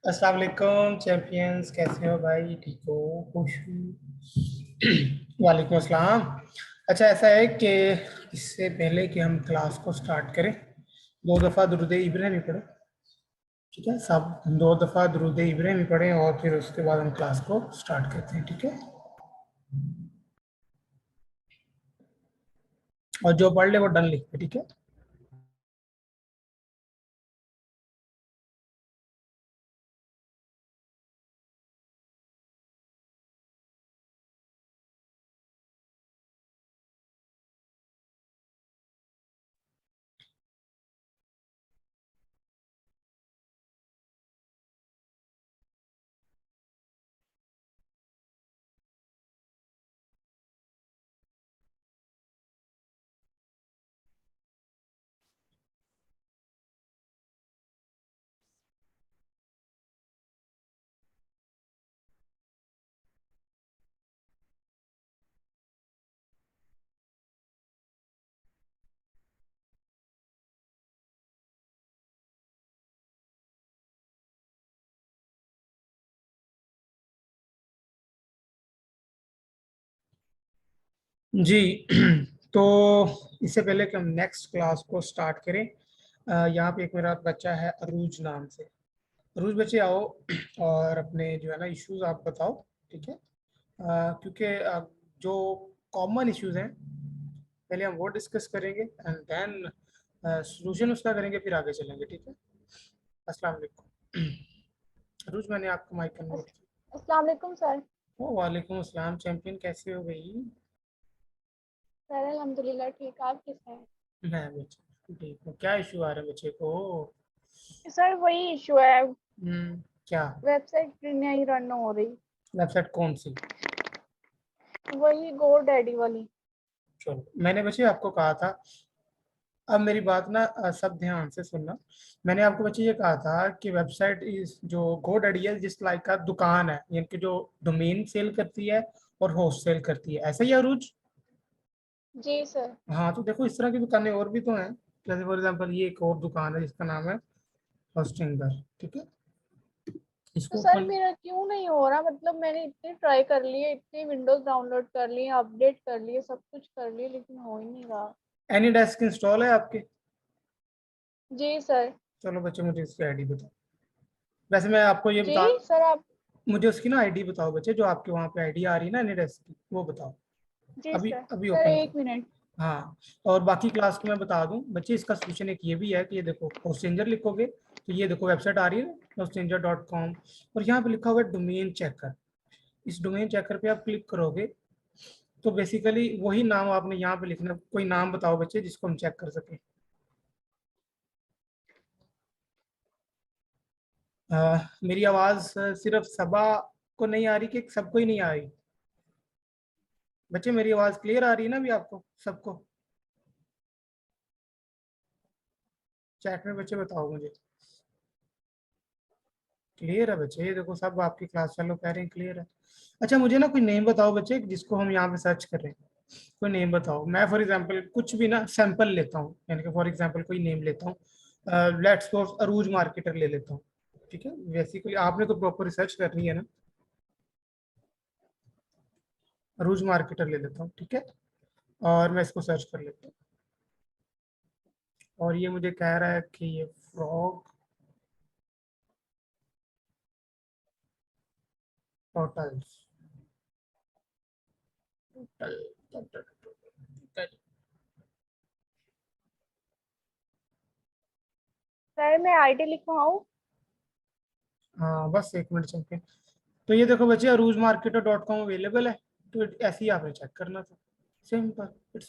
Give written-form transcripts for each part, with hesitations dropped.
अस्सलाम वालेकुम चैंपियंस, कैसे हो भाई? ठीक हो? खुश हो? वालेकुम अस्सलाम। अच्छा, ऐसा है कि इससे पहले कि हम क्लास को स्टार्ट करें, दो दफ़ा दुरूद इब्राहिमी पढ़ो। ठीक है, सब दो दफ़ा दुरूद इब्राहिमी पढ़ें और फिर उसके बाद हम क्लास को स्टार्ट करते हैं। ठीक है, और जो पढ़ ले वो डन लिख के। ठीक है, जी। तो इससे पहले कि हम नेक्स्ट क्लास को स्टार्ट करें, यहाँ पे एक मेरा बच्चा है अरूज नाम से। अरूज बच्चे आओ और अपने जो है ना इश्यूज आप बताओ। ठीक है, क्योंकि जो कॉमन इश्यूज हैं पहले हम वो डिस्कस करेंगे एंड देन सॉल्यूशन उसका करेंगे, फिर आगे चलेंगे। ठीक है, अस्सलाम वालेकुम। अरूज, मैंने आपको माइक अनम्यूट किया। अस्सलाम वालेकुम सर। ओ वालेकुम अस्सलाम। चैंपियन, कैसे हो भाई? सर अल्हम्दुलिल्लाह ठीक, आप कैसे हैं? मैं बच्चे ठीक हूँ। क्या इशू आ रहा है बच्चे को? सर वही इशू है, क्या? वेबसाइट नहीं रन हो रही। वेबसाइट कौन सी? वही गो डैडी वाली। चलो, मैंने बच्चे आपको कहा था। अब मेरी बात ना सब ध्यान से सुनना। मैंने आपको बच्चे ये कहा था कि वेबसाइट इस जो GoDaddy जिस लाइक का दुकान है, यानी कि जो डोमेन सेल करती है और होस्ट सेल करती है, ऐसा ही है अरूज? जी सर। हाँ, तो देखो इस तरह की दुकानें और भी तो हैं। जैसे फॉर एग्जांपल ये एक और दुकान है जिसका नाम है होस्टिंगर। ठीक है, तो इसको सर अपन मेरा क्यों नहीं हो रहा? मतलब मैंने इतने ट्राई कर लिए, इतने विंडोज डाउनलोड कर लिए, अपडेट कर लिए, सब कुछ कर लिए, लेकिन हो ही नहीं रहा। एनी डेस्क इंस्टॉल है आपके? जी सर। चलो बच्चे, मुझे इसकी आईडी बताओ। वैसे मैं आपको ये जी बता, सर आप। मुझे उसकी ना आईडी बताओ बच्चे, जो आपके वहाँ पे आईडी आ रही है ना एनी डेस्क की, वो बताओ। जी अभी सर अभी सर ओपन एक करो। मिनट। हाँ, और बाकी क्लास को मैं बता दूं बच्चे, इसका सोल्यूशन एक ये भी है कि ये देखो होस्टिंजर लिखोगे तो ये देखो वेबसाइट आ रही है hostinger.com, और यहाँ पे लिखा हुआ है डोमेन चेकर। इस डोमेन चेकर पे आप क्लिक करोगे तो बेसिकली वही नाम आपने यहाँ पे लिखना। कोई नाम बताओ बच्चे जिसको हम चेक कर सके। मेरी आवाज सिर्फ सबा को नहीं आ रही कि सबको ही नहीं आ रही? बच्चे, मेरी आवाज क्लियर आ रही है ना अभी आपको सबको? चैट में बच्चे बताओ मुझे। क्लियर है बच्चे? ये देखो सब आपकी क्लास वालों कह रहे हैं क्लियर है। अच्छा, मुझे ना कोई नेम बताओ बच्चे जिसको हम यहाँ पे सर्च कर रहे हैं। कोई नेम बताओ। मैं फॉर एग्जांपल कुछ भी ना सैंपल लेता हूँ, यानी कि फॉर एग्जांपल कोई नेम लेता हूँ। लेट्स सपोज अरूज मार्केटर ले लेता हूँ। ठीक है, बेसिकली आपने तो प्रॉपर रिसर्च करनी है ना। अरूज मार्केटर ले लेता हूँ। ठीक है, और मैं इसको सर्च कर लेता हूँ और ये मुझे कह रहा है कि ये फ्रॉग होटल्स होटल। सर मैं आईडी लिखवाऊँ? हाँ, बस एक मिनट चलते। तो ये देखो बच्चे, अरूज मार्केटर डॉट कॉम अवेलेबल है। तो ऐसे ही आपने चेक करना था, सिंपल। इट्स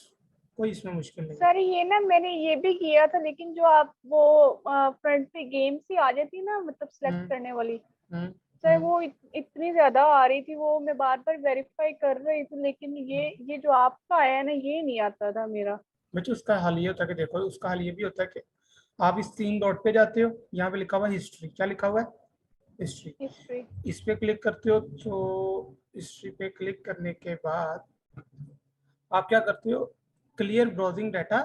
कोई इसमें मुश्किल नहीं है। सर ये ना मैंने ये भी किया था, लेकिन जो आप वो फ्रंट पे गेम्स ही आ जाती ना, मतलब सेलेक्ट हम्म करने वाली। हम्म सर हम्म वो इतनी ज्यादा आ रही थी, वो मैं बार बार वेरीफाई कर रही थी, लेकिन ये जो आपका आया है ना, ये नहीं आता था मेरा। बच्चे, उसका हल ये होता है कि देखो, उसका हल ये भी होता है कि आप इस तीन डॉट पे जाते हो, यहाँ पे लिखा हुआ है हिस्ट्री। क्या लिखा हुआ है? हिस्ट्री। हिस्ट्री। इस पे क्लिक करते हो तो हिस्ट्री पे क्लिक करने के बाद आप क्या करते हो? क्लियर ब्राउजिंग डाटा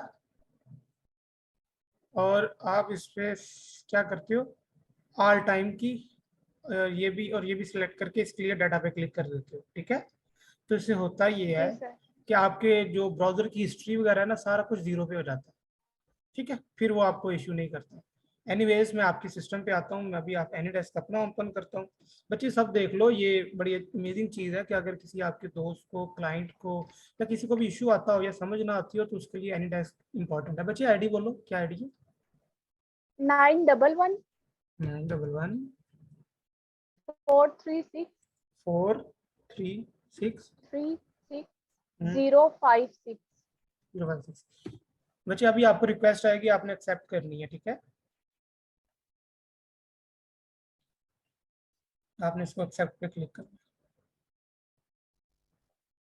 और आप इस पे क्या करते हो, ऑल टाइम की ये भी और ये भी सिलेक्ट करके इस क्लियर डाटा पे क्लिक कर देते हो, ठीक है। तो इससे होता ये है जी सर। कि आपके जो ब्राउजर की हिस्ट्री वगैरह है ना, सारा कुछ जीरो पे हो जाता है, ठीक है, फिर वो आपको इश्यू नहीं करता। एनीवेज मैं आपके सिस्टम पे आता हूँ, मैं अभी आप एनी डेस्क अपना ओपन करता हूँ। बच्चे सब देख लो, ये बड़ी अमेजिंग चीज़ है कि अगर किसी आपके दोस्त को, क्लाइंट को या किसी को भी इशू आता हो या समझ ना आती हो तो उसके लिए एनी डेस्क इंपॉर्टेंट है। बच्चे आईडी बोलो, क्या आईडी है? 911 911 436 436 056। 056। बच्चे अभी आपको रिक्वेस्ट आएगी, आपने एक्सेप्ट करनी है, ठीक है। आपने इसको एक्सेप्ट पे क्लिक करना है।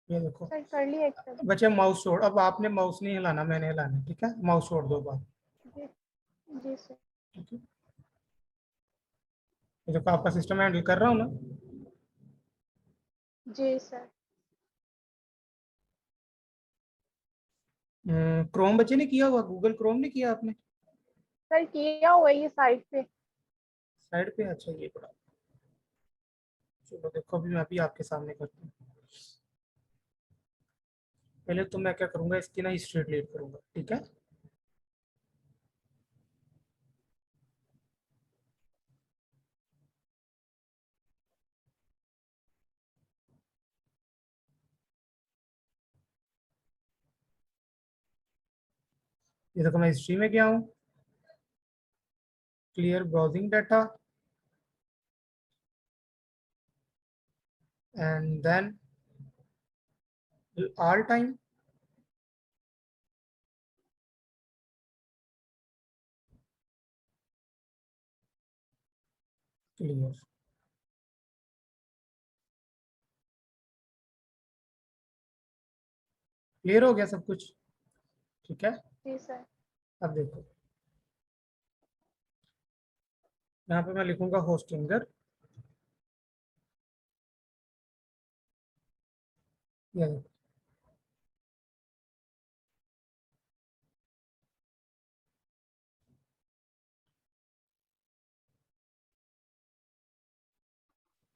ये देखो सर कर लिया एक्सेप्ट। बच्चे, माउस छोड़, अब आपने माउस नहीं हिलाना, मैंने हिलाना है, ठीक है। माउस छोड़ दो बात, जी जी सर। ठीक है। ये देखो आपका सिस्टम हैंडल कर रहा हूँ ना। जी सर। क्रोम बच्चे ने किया हुआ, गूगल क्रोम ने किया आपने? सर किया हुआ है ये साइट पे। साइड पे, अच्छा ये पड़ा। चलो देखो अभी मैं भी आपके सामने करता हूँ। पहले तो मैं क्या करूंगा, इसकी ना हिस्ट्री डिलीट करूंगा, ठीक है। ये देखो मैं हिस्ट्री में गया हूँ, clear browsing data and then all time, clear. Clear हो गया सब कुछ, ठीक है। जी सर। अब देखो यहाँ पे मैं लिखूंगा होस्टिंगर, ये देखो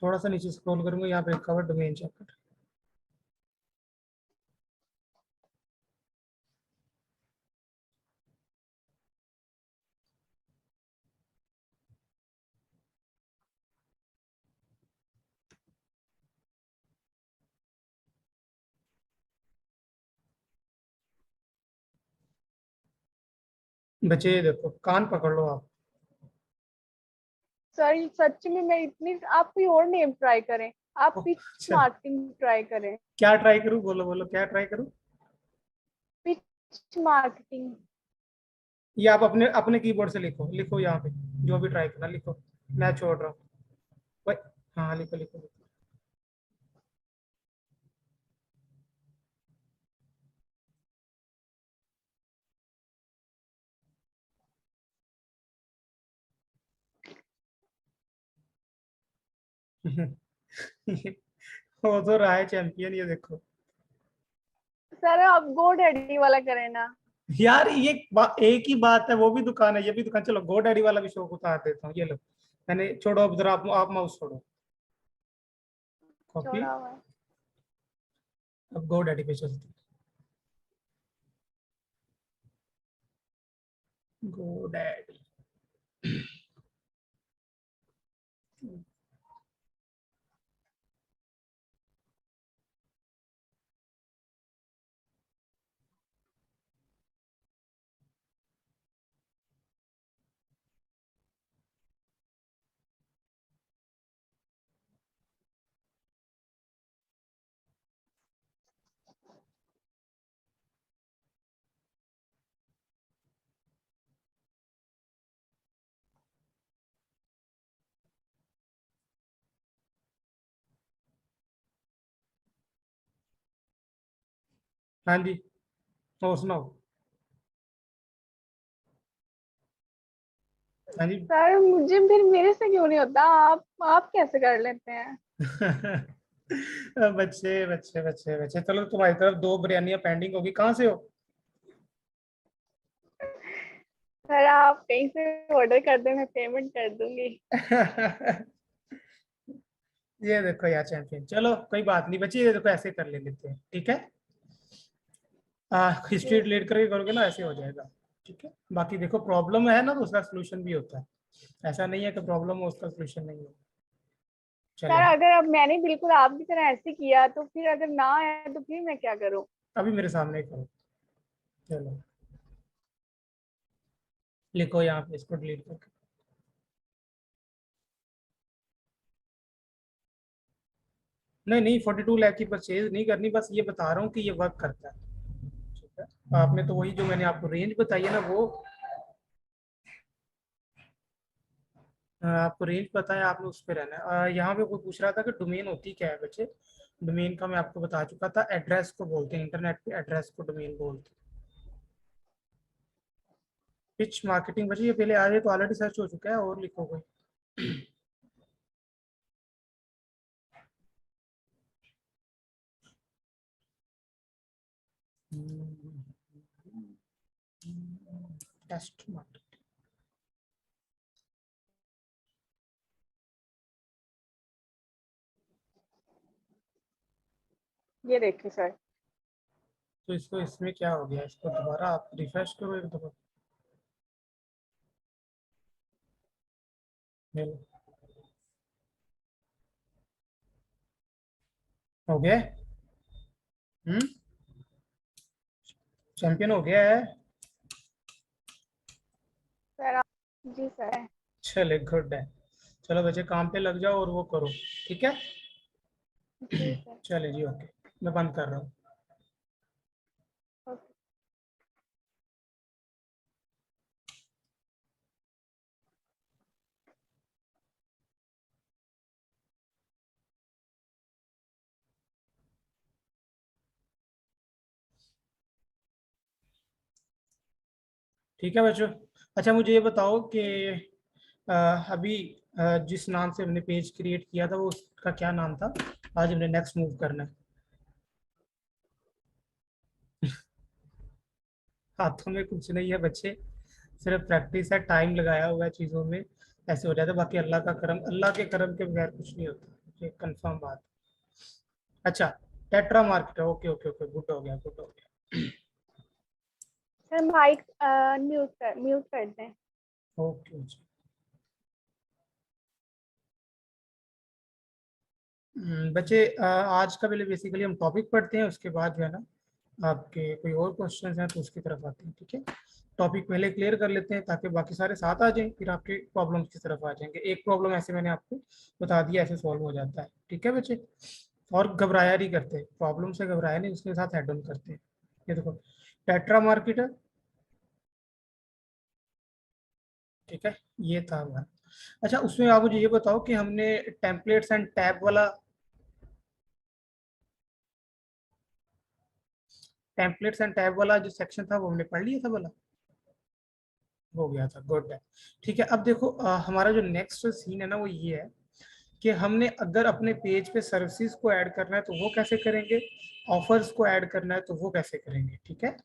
थोड़ा सा नीचे स्क्रॉल करूंगा, यहाँ पे कवर डोमेन चेक। बच्चे ये देखो, कान पकड़ लो आप। सर सच में मैं इतनी, आप कोई और नेम ट्राई करें। आप ओह, पिच अच्छा, मार्केटिंग ट्राई करें। क्या ट्राई करूँ, बोलो बोलो क्या ट्राई करूँ? Pitch marketing. ये आप अपने अपने कीबोर्ड से लिखो, लिखो यहाँ पे, जो भी ट्राई करना लिखो, मैं छोड़ रहा हूँ भाई। हाँ लिखो लिखो लिखो। हो तो रहा है चैंपियन, ये देखो। सर आप गो डैडी वाला करें ना। यार ये एक ही बात है, वो भी दुकान है ये भी दुकान, चलो गो डैडी वाला भी शौक उतार देता हूँ, ये लो। मैंने छोड़ो, अब जरा आप माउस छोड़ो, कॉपी। छोड़ा हुआ है। अब गो डैडी पे चलते हैं। गो डैडी, हाँ जी, और सुनाओ। हाँ जी। सर मुझे फिर मेरे से क्यों नहीं होता, आप कैसे कर लेते हैं। बच्चे बच्चे बच्चे बच्चे, चलो तुम्हारी तरफ दो बिरयानियां पेंडिंग होगी, कहाँ से हो? सर आप कहीं से ऑर्डर कर दें, मैं पेमेंट कर दूंगी। ये देखो यार चैंपियन, चलो कोई बात नहीं बच्ची, ये देखो ऐसे कर लेते हैं, ठीक है। हिस्ट्री ठीक। डिलीट करके करोगे ना, ऐसे हो जाएगा। ठीक है, बाकी देखो प्रॉब्लम है ना तो उसका सोल्यूशन भी होता है, ऐसा नहीं है कि प्रॉब्लम हो उसका सोल्यूशन नहीं हो। सर चलेगा। अगर अब मैंने बिल्कुल आपकी तरह ऐसे किया तो फिर अगर ना आया तो फिर मैं क्या करूँ? अभी मेरे सामने ही करो। चलो लिखो यहाँ पे इसको डिलीट करके। नहीं नहीं, 42 लाख की परचेज नहीं करनी, बस ये बता रहा हूँ कि ये वर्क करता है। ठीक है, आपने तो वही जो मैंने आपको रेंज बताई है ना वो, आपको रेंज पता है, आपने उस पर रहना है। यहाँ पे कोई पूछ रहा था कि डोमेन होती क्या है बच्चे। डोमेन का मैं आपको बता चुका था, एड्रेस को बोलते हैं, इंटरनेट पे एड्रेस को डोमेन बोलते हैं। पिच मार्केटिंग बच्चे ये पहले आ जाए तो ऑलरेडी सर्च हो चुका है, और लिखो कोई। Test marketing. ये देखिए सर। तो इसको इसमें क्या हो गया, इसको दोबारा आप रिफ्रेश करो एक दफा। ये लो, हो गया। हम्म, चैंपियन हो गया है। सर आप जी सर। चले गुड है। चलो बच्चे काम पे लग जाओ और वो करो, ठीक है। जी सर। चले जी, ओके, मैं बंद कर रहा हूँ। ओके। ठीक है बच्चों। अच्छा मुझे ये बताओ कि अ, अभी जिस नाम से हमने पेज क्रिएट किया था वो उसका क्या नाम था, आज हमने नेक्स्ट मूव करना है। हाथों में कुछ नहीं है बच्चे, सिर्फ प्रैक्टिस है, टाइम लगाया हुआ है चीज़ों में, ऐसे हो जाता है। बाकी अल्लाह का करम, अल्लाह के करम के बगैर कुछ नहीं होता, ये कंफर्म बात। अच्छा, tetra marketer, okay okay okay, good हो गया, गुड हो गया। सर माइक म्यूट कर दें। ओके जी। बच्चे आज का पहले बेसिकली हम टॉपिक पढ़ते हैं, उसके बाद जो है ना आपके कोई और क्वेश्चंस हैं तो उसकी तरफ आते हैं, ठीक है। टॉपिक पहले क्लियर कर लेते हैं ताकि बाकी सारे साथ आ जाएं, फिर आपके प्रॉब्लम्स की तरफ आ जाएंगे। एक प्रॉब्लम ऐसे मैंने आपको बता दिया, ऐसे सॉल्व हो जाता है, ठीक है बच्चे। और घबराया नहीं करते, प्रॉब्लम से घबराया नहीं, उसके साथ हेड ऑन करते हैं। ये देखो, टेट्रा मार्केटर, ठीक है, ये था हमारा। अच्छा उसमें आप मुझे ये बताओ कि हमने टेम्पलेट्स एंड टैब वाला, टेम्पलेट्स एंड टैब वाला जो सेक्शन था वो हमने पढ़ लिया था वाला, हो गया था, गुड है। ठीक है, अब देखो हमारा जो नेक्स्ट सीन है ना वो ये है कि हमने अगर अपने पेज पे सर्विसेज को ऐड करना है तो वो कैसे करेंगे, ऑफर्स को ऐड करना है तो वो कैसे करेंगे, ठीक है।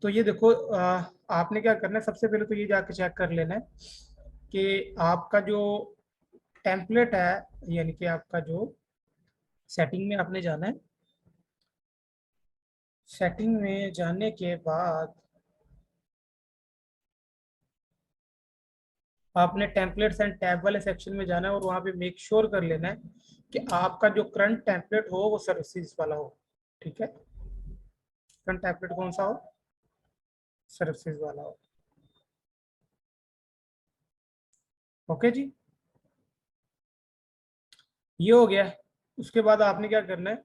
तो ये देखो आपने क्या करना है, सबसे पहले तो ये जाके चेक कर लेना है कि आपका जो टेम्पलेट है, यानी कि आपका जो सेटिंग में आपने जाना है। सेटिंग में जाने के बाद आपने टेम्पलेट्स एंड टैब वाले सेक्शन में जाना है और वहां पे मेक श्योर कर लेना है कि आपका जो करंट टेम्पलेट हो वो सर्विसेज वाला हो, ठीक है। करंट टेम्पलेट कौन सा हो, सर्विसेज वाला हो। ओके जी, ये हो गया। उसके बाद आपने क्या करना है,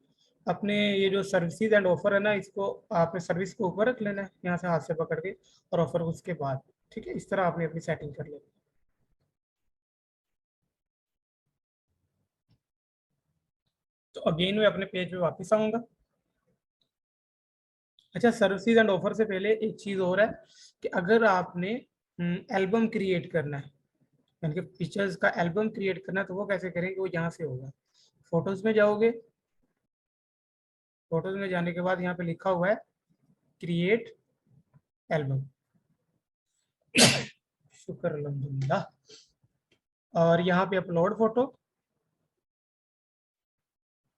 अपने ये जो सर्विसेज एंड ऑफर है ना, इसको आपने सर्विस को ऊपर रख लेना है यहाँ से हाथ से पकड़ के, और ऑफर उसके बाद, ठीक है। इस तरह आपने अपनी सेटिंग कर लेनी। तो अगेन मैं अपने पेज पे वापस आऊंगा। अच्छा, सर्विसेज एंड ऑफर से पहले एक चीज और है कि अगर आपने एल्बम क्रिएट करना है, यानी कि पिक्चर्स का एल्बम क्रिएट करना है, तो वो कैसे करेंगे, वो यहाँ से होगा। फोटोज में जाओगे, फोटोज में जाने के बाद यहाँ पे लिखा हुआ है क्रिएट एल्बम। शुक्र अल्हम्दुलिल्लाह। और यहाँ पे अपलोड फोटो,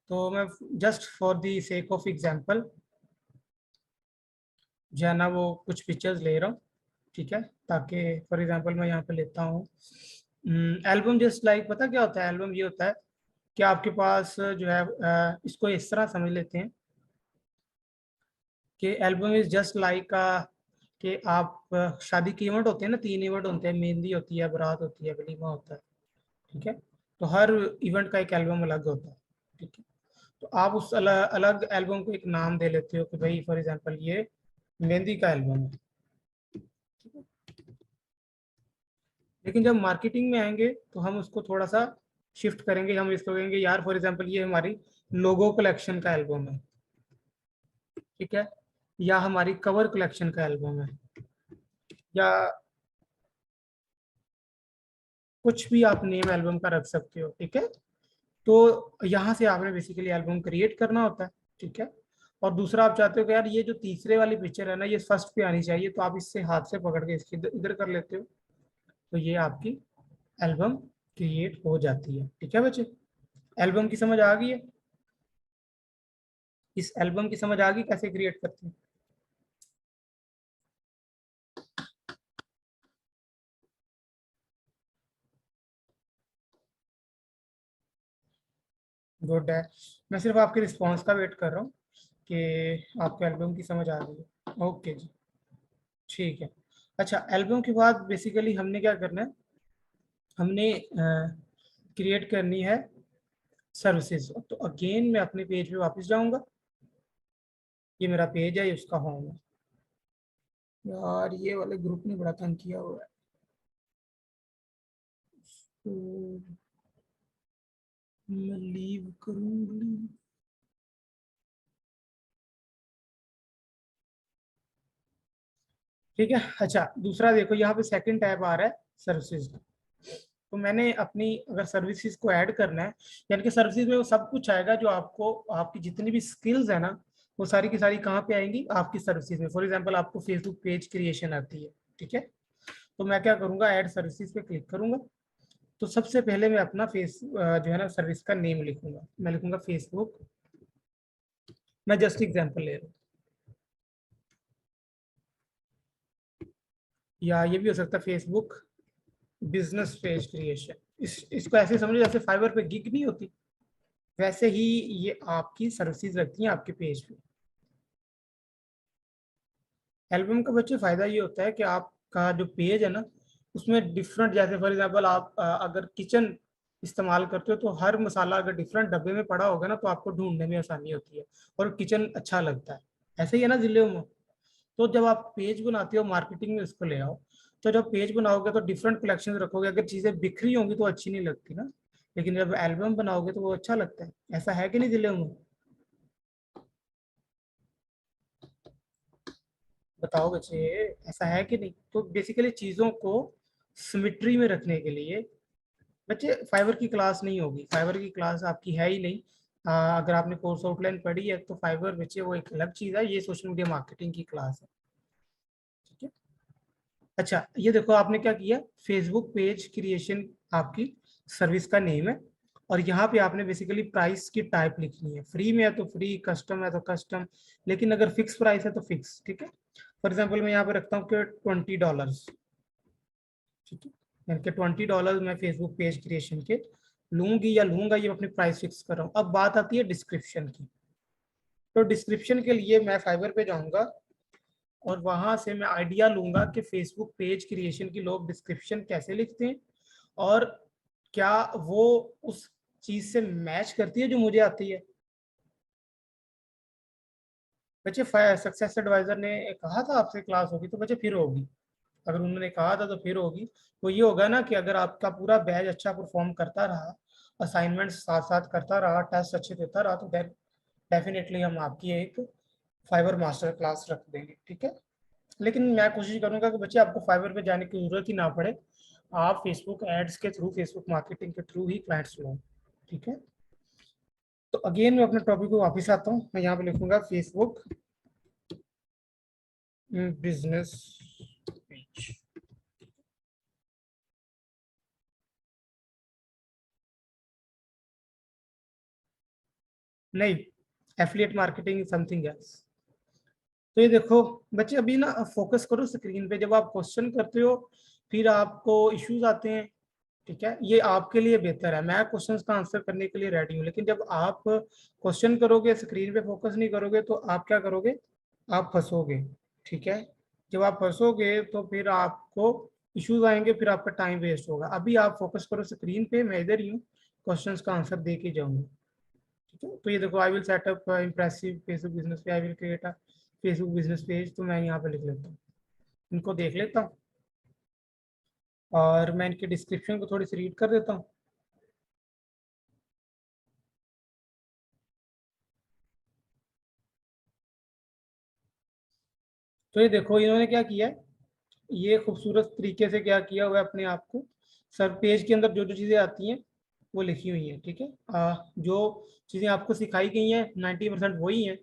तो मैं just for the sake of example जो है ना वो कुछ पिक्चर्स ले रहा हूँ, ठीक है, ताकि फॉर एग्जांपल मैं यहाँ पे लेता हूँ एल्बम। जस्ट लाइक पता क्या होता है, एल्बम ये होता है कि आपके पास जो है इसको इस तरह समझ लेते हैं कि एल्बम इज जस्ट लाइक कि आप शादी के इवेंट होते हैं ना, 3 इवेंट होते हैं, मेहंदी होती है, बारात होती है, वलीमा होता है, ठीक है। तो हर इवेंट का एक एल्बम अलग होता है, ठीक है। तो आप उस अलग एल्बम को एक नाम दे लेते हो कि भाई फॉर एग्जांपल ये मेहंदी का एल्बम है, ठीक है। लेकिन जब मार्केटिंग में आएंगे तो हम उसको थोड़ा सा शिफ्ट करेंगे, हम इसको कहेंगे यार फॉर एग्जांपल ये हमारी लोगो कलेक्शन का एल्बम है, ठीक है, या हमारी कवर कलेक्शन का एल्बम है, या कुछ भी आप नेम एल्बम का रख सकते हो, ठीक है। तो यहाँ से आपने बेसिकली एल्बम क्रिएट करना होता है, ठीक है। और दूसरा आप चाहते हो कि यार ये जो तीसरे वाली पिक्चर है ना ये फर्स्ट पे आनी चाहिए, तो आप इससे हाथ से पकड़ के इसके इधर इधर कर लेते हो, तो ये आपकी एल्बम क्रिएट हो जाती है, ठीक है बच्चे। एल्बम की समझ आ गई है? इस एल्बम की समझ आ गई कैसे क्रिएट करते हैं? गुड है। मैं सिर्फ आपके रिस्पॉन्स का वेट कर रहा हूँ कि आपको एल्बम की समझ आ गई है। ओके जी, ठीक है। अच्छा, एल्बम के बाद बेसिकली हमने क्या करना है, हमने क्रिएट करनी है सर्विसेज। तो अगेन मैं अपने पेज पे वापस जाऊंगा, ये मेरा पेज है, ये उसका होम है। यार ये वाले ग्रुप ने बड़ा तंग किया हुआ है, तो मैं लीव करूंगी। ठीक है। अच्छा, दूसरा देखो यहाँ पे सेकंड टैब आ रहा है सर्विसेज का। तो मैंने अपनी अगर सर्विसेज को ऐड करना है, यानी कि सर्विसेज में वो सब कुछ आएगा जो आपको, आपकी जितनी भी स्किल्स है ना वो सारी की सारी कहाँ पे आएंगी, आपकी सर्विसेज में। फॉर एग्जांपल आपको फेसबुक पेज क्रिएशन आती है, ठीक है। तो मैं क्या करूंगा, ऐड सर्विसेज पे क्लिक करूंगा। तो सबसे पहले मैं अपना फेस जो है ना सर्विस का नेम लिखूंगा, मैं लिखूंगा फेसबुक। मैं जस्ट एग्जांपल ले रहा हूँ, या ये भी हो सकता है फेसबुक बिजनेस पेज क्रिएशन। इसको ऐसे समझो जैसे फाइवर पे गिग नहीं होती, वैसे ही ये आपकी सर्विसेज लगती हैं आपके पेज पे। एल्बम का बच्चे फायदा ये होता है कि आपका जो पेज है ना उसमें डिफरेंट, जैसे फॉर एग्जांपल आप अगर किचन इस्तेमाल करते हो तो हर मसाला अगर डिफरेंट डब्बे में पड़ा होगा ना तो आपको ढूंढने में आसानी होती है और किचन अच्छा लगता है। ऐसे ही है ना जिले में। तो जब आप पेज बनाते हो मार्केटिंग में उसको ले आओ, तो जब पेज बनाओगे तो डिफरेंट कलेक्शन रखोगे, अगर चीजें बिखरी होंगी तो अच्छी नहीं लगती ना, लेकिन जब एल्बम बनाओगे तो वो अच्छा लगता है। ऐसा है कि नहीं जिले में? बताओ बच्चे, ऐसा है कि नहीं? तो बेसिकली चीजों को सिमिट्री में रखने के लिए बच्चे फाइबर की क्लास नहीं होगी, फाइबर की क्लास आपकी है ही नहीं। अगर आपने कोर्स आउटलाइन पढ़ी है तो फाइबर बच्चे वो एक अलग चीज है, ये सोशल मीडिया मार्केटिंग की क्लास है, ठीक है। अच्छा, ये देखो आपने क्या किया, फेसबुक पेज क्रिएशन आपकी सर्विस का नेम है। और यहाँ पे आपने बेसिकली प्राइस की टाइप लिखनी है, फ्री में है तो फ्री, कस्टम है तो कस्टम, लेकिन अगर फिक्स प्राइस है तो फिक्स, ठीक है। फॉर एग्जाम्पल मैं यहाँ पे रखता हूँ कि $20, ठीक है। यानी कि $20 मैं फेसबुक पेज क्रिएशन के लूंगी या लूंगा, ये अपनी प्राइस फिक्स कर रहा हूँ। अब बात आती है डिस्क्रिप्शन की। तो डिस्क्रिप्शन के लिए मैं फाइबर पे जाऊंगा और वहां से मैं आइडिया लूंगा कि फेसबुक पेज क्रिएशन की लोग डिस्क्रिप्शन कैसे लिखते हैं और क्या वो उस चीज से मैच करती है जो मुझे आती है। बच्चे सक्सेस एडवाइजर ने कहा था आपसे क्लास होगी, तो बच्चे फिर होगी। अगर उन्होंने कहा था तो फिर होगी। तो ये होगा ना कि अगर आपका पूरा बैच अच्छा परफॉर्म करता रहा, असाइनमेंट साथ साथ करता रहा, टेस्ट अच्छे देता रहा, तो डेफिनेटली हम आपकी एक फाइबर मास्टर क्लास रख देंगे, ठीक है। लेकिन मैं कोशिश करूंगा कि बच्चे आपको फाइबर पे जाने की जरूरत ही ना पड़े, आप फेसबुक एड्स के थ्रू, फेसबुक मार्केटिंग के थ्रू ही क्लाइंट्स लो, ठीक है। तो अगेन मैं अपने टॉपिक को वापस आता हूँ, मैं यहाँ पे लिखूंगा फेसबुक बिजनेस पेज, नहीं, एफिलिएट मार्केटिंग समथिंग एल्स। तो ये देखो बच्चे, अभी ना फोकस करो स्क्रीन पे। जब आप क्वेश्चन करते हो फिर आपको इश्यूज आते हैं, ठीक है, ये आपके लिए बेहतर है। मैं क्वेश्चंस का आंसर करने के लिए रेडी हूँ, लेकिन जब आप क्वेश्चन करोगे, स्क्रीन पे फोकस नहीं करोगे, तो आप क्या करोगे, आप फंसोगे, ठीक है। जब आप फंसोगे तो फिर आपको इश्यूज आएंगे, फिर आपका टाइम वेस्ट होगा। अभी आप फोकस करो स्क्रीन पे, मैं इधर ही हूँ, क्वेश्चंस का आंसर दे के जाऊंगा, ठीक है। तो ये देखो, I will set up impressive Facebook business पे, I will create a Facebook business page. तो मैं यहाँ पे लिख लेता हूँ, इनको देख लेता हूँ, और मैं इनके डिस्क्रिप्शन को थोड़ी सी रीड कर देता हूँ। तो ये देखो इन्होंने क्या किया है, ये खूबसूरत तरीके से क्या किया हुआ है, अपने आप को सर पेज के अंदर जो जो चीज़ें आती हैं वो लिखी हुई हैं, ठीक है। जो चीज़ें आपको सिखाई गई हैं 90% वही हैं।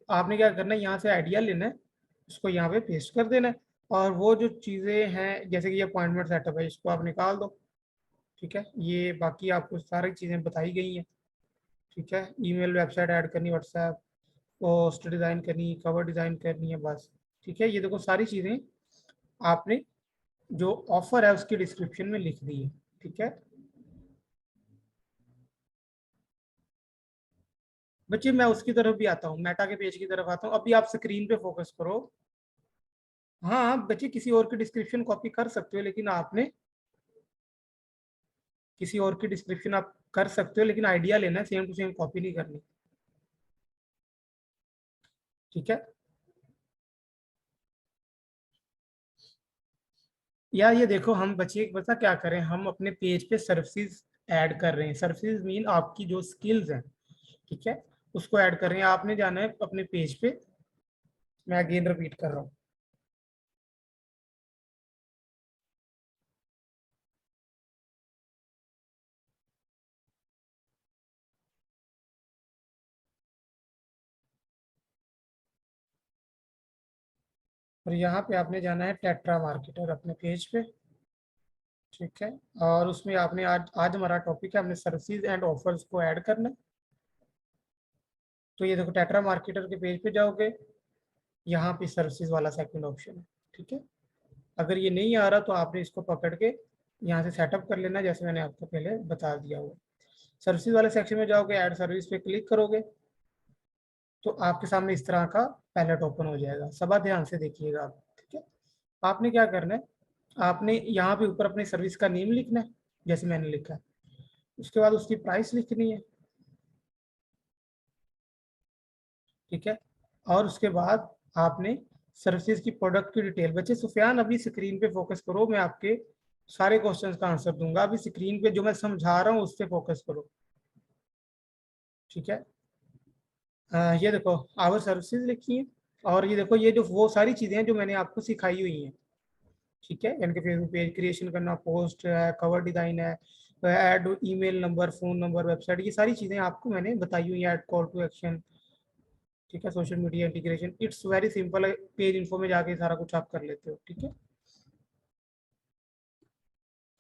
आपने क्या करना है, यहाँ से आइडिया लेना है, उसको यहाँ पे पेस्ट कर देना है, और वो जो चीज़ें हैं जैसे कि ये अपॉइंटमेंट सेटअप है, इसको आप निकाल दो, ठीक है। ये बाकी आपको सारी चीज़ें बताई गई हैं, ठीक है। ईमेल, वेबसाइट ऐड करनी, व्हाट्सएप, पोस्ट डिज़ाइन करनी, कवर डिज़ाइन करनी है, बस, ठीक है। ये देखो सारी चीज़ें आपने जो ऑफर है उसकी डिस्क्रिप्शन में लिख दी है, ठीक है। बच्चे मैं उसकी तरफ भी आता हूँ, मेटा के पेज की तरफ आता हूँ। अभी आप स्क्रीन पे फोकस करो। हाँ बच्चे, किसी और की डिस्क्रिप्शन कॉपी कर सकते हो, लेकिन आपने किसी और की डिस्क्रिप्शन आप कर सकते हो, लेकिन आइडिया लेना है, सेम टू सेम कॉपी नहीं करनी, ठीक है। यार ये देखो, हम बच्चे बता क्या करें, हम अपने पेज पे सर्विसेज ऐड कर रहे हैं। सर्विसेज मीन आपकी जो स्किल्स हैं, ठीक है, उसको ऐड कर रहे हैं। आपने जाना है अपने पेज पे, मैं अगेन रिपीट कर रहा हूँ। और यहाँ पे आपने जाना है टेट्रा मार्केटर अपने पेज पे, ठीक है। और उसमें आपने आज आज हमारा टॉपिक है, हमने सर्विसेज एंड ऑफर्स को ऐड करना है। तो ये देखो टेट्रा मार्केटर के पेज पे जाओगे, यहाँ पे सर्विसेज वाला सेकंड ऑप्शन है, ठीक है। अगर ये नहीं आ रहा तो आपने इसको पकड़ के यहाँ से सेटअप कर लेना, जैसे मैंने आपको पहले बता दिया हुआ। सर्विसेज वाले सेक्शन में जाओगे, ऐड सर्विस पे क्लिक करोगे, तो आपके सामने इस तरह का पैलेट ओपन हो जाएगा। सब ध्यान से देखिएगा आप, ठीक है। आपने क्या करना है, आपने यहाँ पे ऊपर अपनी सर्विस का नेम लिखना है, जैसे मैंने लिखा है। उसके बाद उसकी प्राइस लिखनी है, ठीक है। और उसके बाद आपने सर्विसेज की प्रोडक्ट की डिटेल। बच्चे सुफियान अभी स्क्रीन पे फोकस करो, मैं आपके सारे क्वेश्चंस का आंसर दूंगा। अभी स्क्रीन पे जो मैं समझा रहा हूँ उस पर फोकस करो, ठीक है। ये देखो आवर सर्विसेज लिखी है, और ये देखो ये जो वो सारी चीजें हैं जो मैंने आपको सिखाई हुई हैं, ठीक है। यानी कि फेसबुक पेज क्रिएशन करना, पोस्ट है, कवर डिजाइन है, add email number, phone number, website, ये सारी चीजें आपको मैंने बताई हुई है। ऐड कॉल टू एक्शन, ठीक है। Social media integration, it's very simple है। पेज इन्फो में जाके सारा कुछ आप कर लेते हो, ठीक है।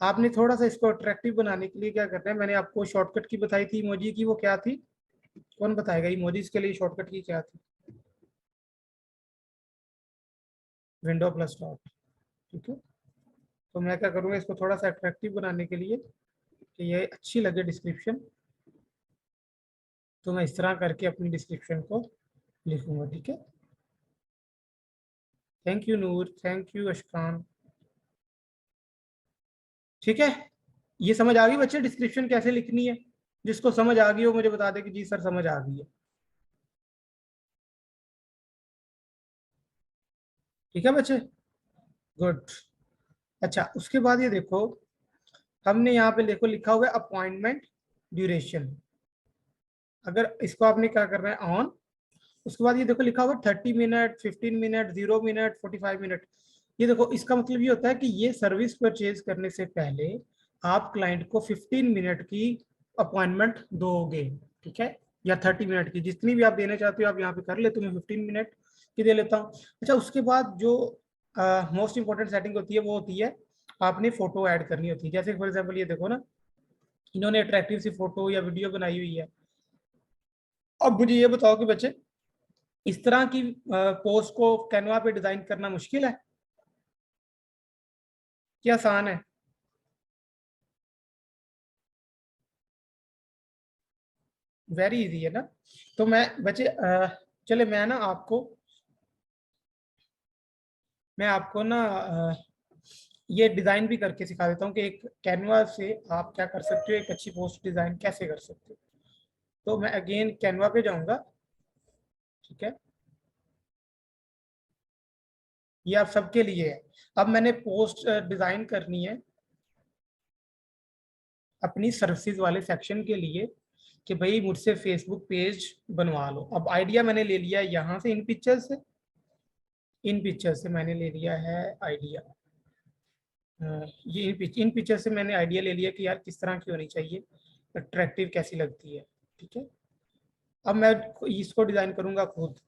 आपने थोड़ा सा इसको अट्रैक्टिव बनाने के लिए क्या करना है, मैंने आपको शॉर्टकट की बताई थी इमोजी की, वो क्या थी, कौन बताएगा इमोजीज के लिए शॉर्टकट की क्या थी। विंडो प्लस डॉट, ठीक है। तो मैं क्या करूँगा, इसको थोड़ा सा अट्रैक्टिव बनाने के लिए कि ये अच्छी लगे डिस्क्रिप्शन, तो मैं इस तरह करके अपनी डिस्क्रिप्शन को लिखूंगा, ठीक है। Thank you Noor, thank you Ashkan, ठीक है। ये समझ आ गई बच्चे डिस्क्रिप्शन कैसे लिखनी है? जिसको समझ आ गई हो मुझे बता दे कि जी सर समझ आ गई है, ठीक है बच्चे, गुड। अच्छा उसके बाद ये देखो, हमने यहाँ पे देखो लिखा हुआ है अपॉइंटमेंट ड्यूरेशन। अगर इसको आपने क्या करना है, ऑन। उसके बाद ये देखो लिखा हुआ है 30 मिनट, 15 मिनट, 0 मिनट, 45 मिनट। ये देखो इसका मतलब ये होता है कि ये सर्विस परचेज करने से पहले आप क्लाइंट को 15 मिनट की अपॉइंटमेंट दोगे, ठीक है। या 30 मिनट की, जितनी भी आप देना चाहते हो आप यहाँ पे कर लेते हो। मैं 15 मिनट की दे लेता हूँ। अच्छा उसके बाद जो मोस्ट इंपॉर्टेंट सेटिंग होती है वो होती है, आपने फोटो ऐड करनी होती है। जैसे फॉर एग्जाम्पल ये देखो ना, इन्होंने अट्रैक्टिव सी फोटो या वीडियो बनाई हुई है, अब मुझे ये बताओ कि बच्चे इस तरह की पोस्ट को कैनवा पे डिजाइन करना मुश्किल है क्या आसान है? वेरी इजी है ना। तो मैं बच्चे चले मैं आपको ना ये डिजाइन भी करके सिखा देता हूँ कि एक कैनवा से आप क्या कर सकते हो, एक अच्छी पोस्ट डिजाइन कैसे कर सकते हो। तो मैं अगेन कैनवा पे जाऊंगा। ठीक है, ये आप सबके लिए है। अब मैंने पोस्ट डिजाइन करनी है अपनी सर्विसेज वाले सेक्शन के लिए कि भाई मुझसे फेसबुक पेज बनवा लो। अब आइडिया मैंने ले लिया है यहाँ से, इन पिक्चर से मैंने ले लिया है आइडिया। ये इन पिक्चर से मैंने आइडिया ले लिया कि यार किस तरह की होनी चाहिए, अट्रैक्टिव कैसी लगती है। ठीक है, अब मैं इसको डिजाइन करूंगा खुद।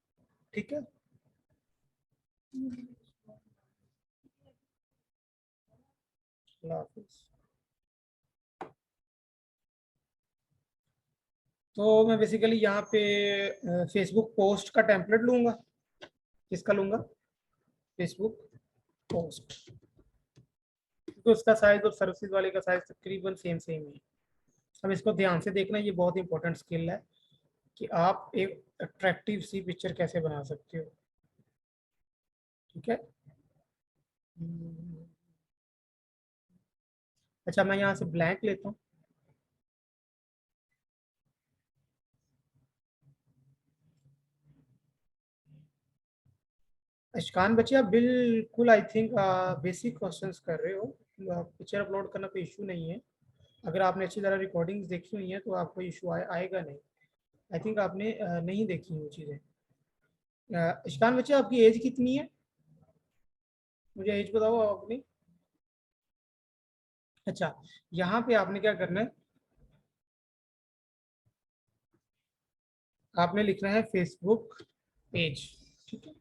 ठीक है, अल्लाह हाफिज। तो मैं बेसिकली यहाँ पे फेसबुक पोस्ट का टेम्पलेट लूंगा। किसका लूंगा? फेसबुक पोस्ट, क्योंकि उसका साइज और सर्विसेज वाले का साइज तकरीबन सेम सेम है। अब इसको ध्यान से देखना, ये बहुत इंपॉर्टेंट स्किल है कि आप एक अट्रैक्टिव सी पिक्चर कैसे बना सकते हो। ठीक है, अच्छा मैं यहाँ से ब्लैंक लेता हूँ। अशकान बच्चे आप बिल्कुल आई थिंक बेसिक क्वेश्चंस कर रहे हो। पिक्चर अपलोड करना कोई इशू नहीं है। अगर आपने अच्छी तरह रिकॉर्डिंग्स देखी हुई हैं तो आपको इशू आएगा नहीं। आई थिंक आपने नहीं देखी वो चीज़ें। अशकान बच्चे आपकी एज कितनी है? मुझे एज बताओ आप अपनी। अच्छा, यहाँ पे आपने क्या करना है, आपने लिखना है फेसबुक पेज। ठीक है,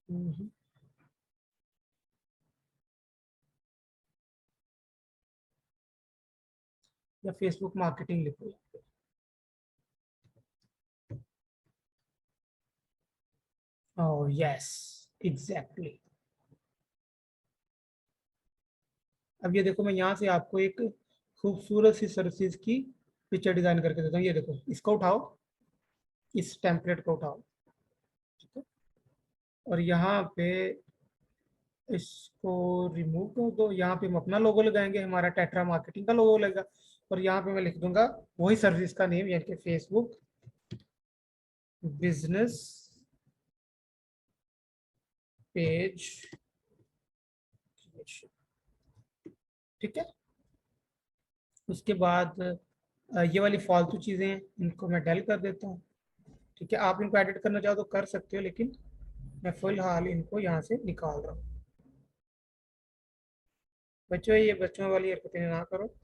हम्म, या फेसबुक मार्केटिंग लिखो। Oh yes, exactly. अब ये देखो, मैं यहाँ से आपको एक खूबसूरत सी सर्विसेज की पिक्चर डिजाइन करके देता हूँ। ये देखो, इसको उठाओ, इस टेम्पलेट को उठाओ। ठीक है, और यहाँ पे इसको रिमूव कर दो। यहाँ पे हम अपना लोगो लगाएंगे, हमारा टेट्रा मार्केटिंग का लोगो लगेगा। और यहाँ पे मैं लिख दूंगा वही सर्विस का नेम, यानी कि फेसबुक बिजनेस पेज। ठीक है, उसके बाद ये वाली फालतू चीज़ें हैं, इनको मैं डेल कर देता हूँ। ठीक है, आप इनको एडिट करना चाहो तो कर सकते हो, लेकिन मैं फिलहाल इनको यहाँ से निकाल रहा हूँ। बच्चों ये बच्चों वाली हरकतें ना करो।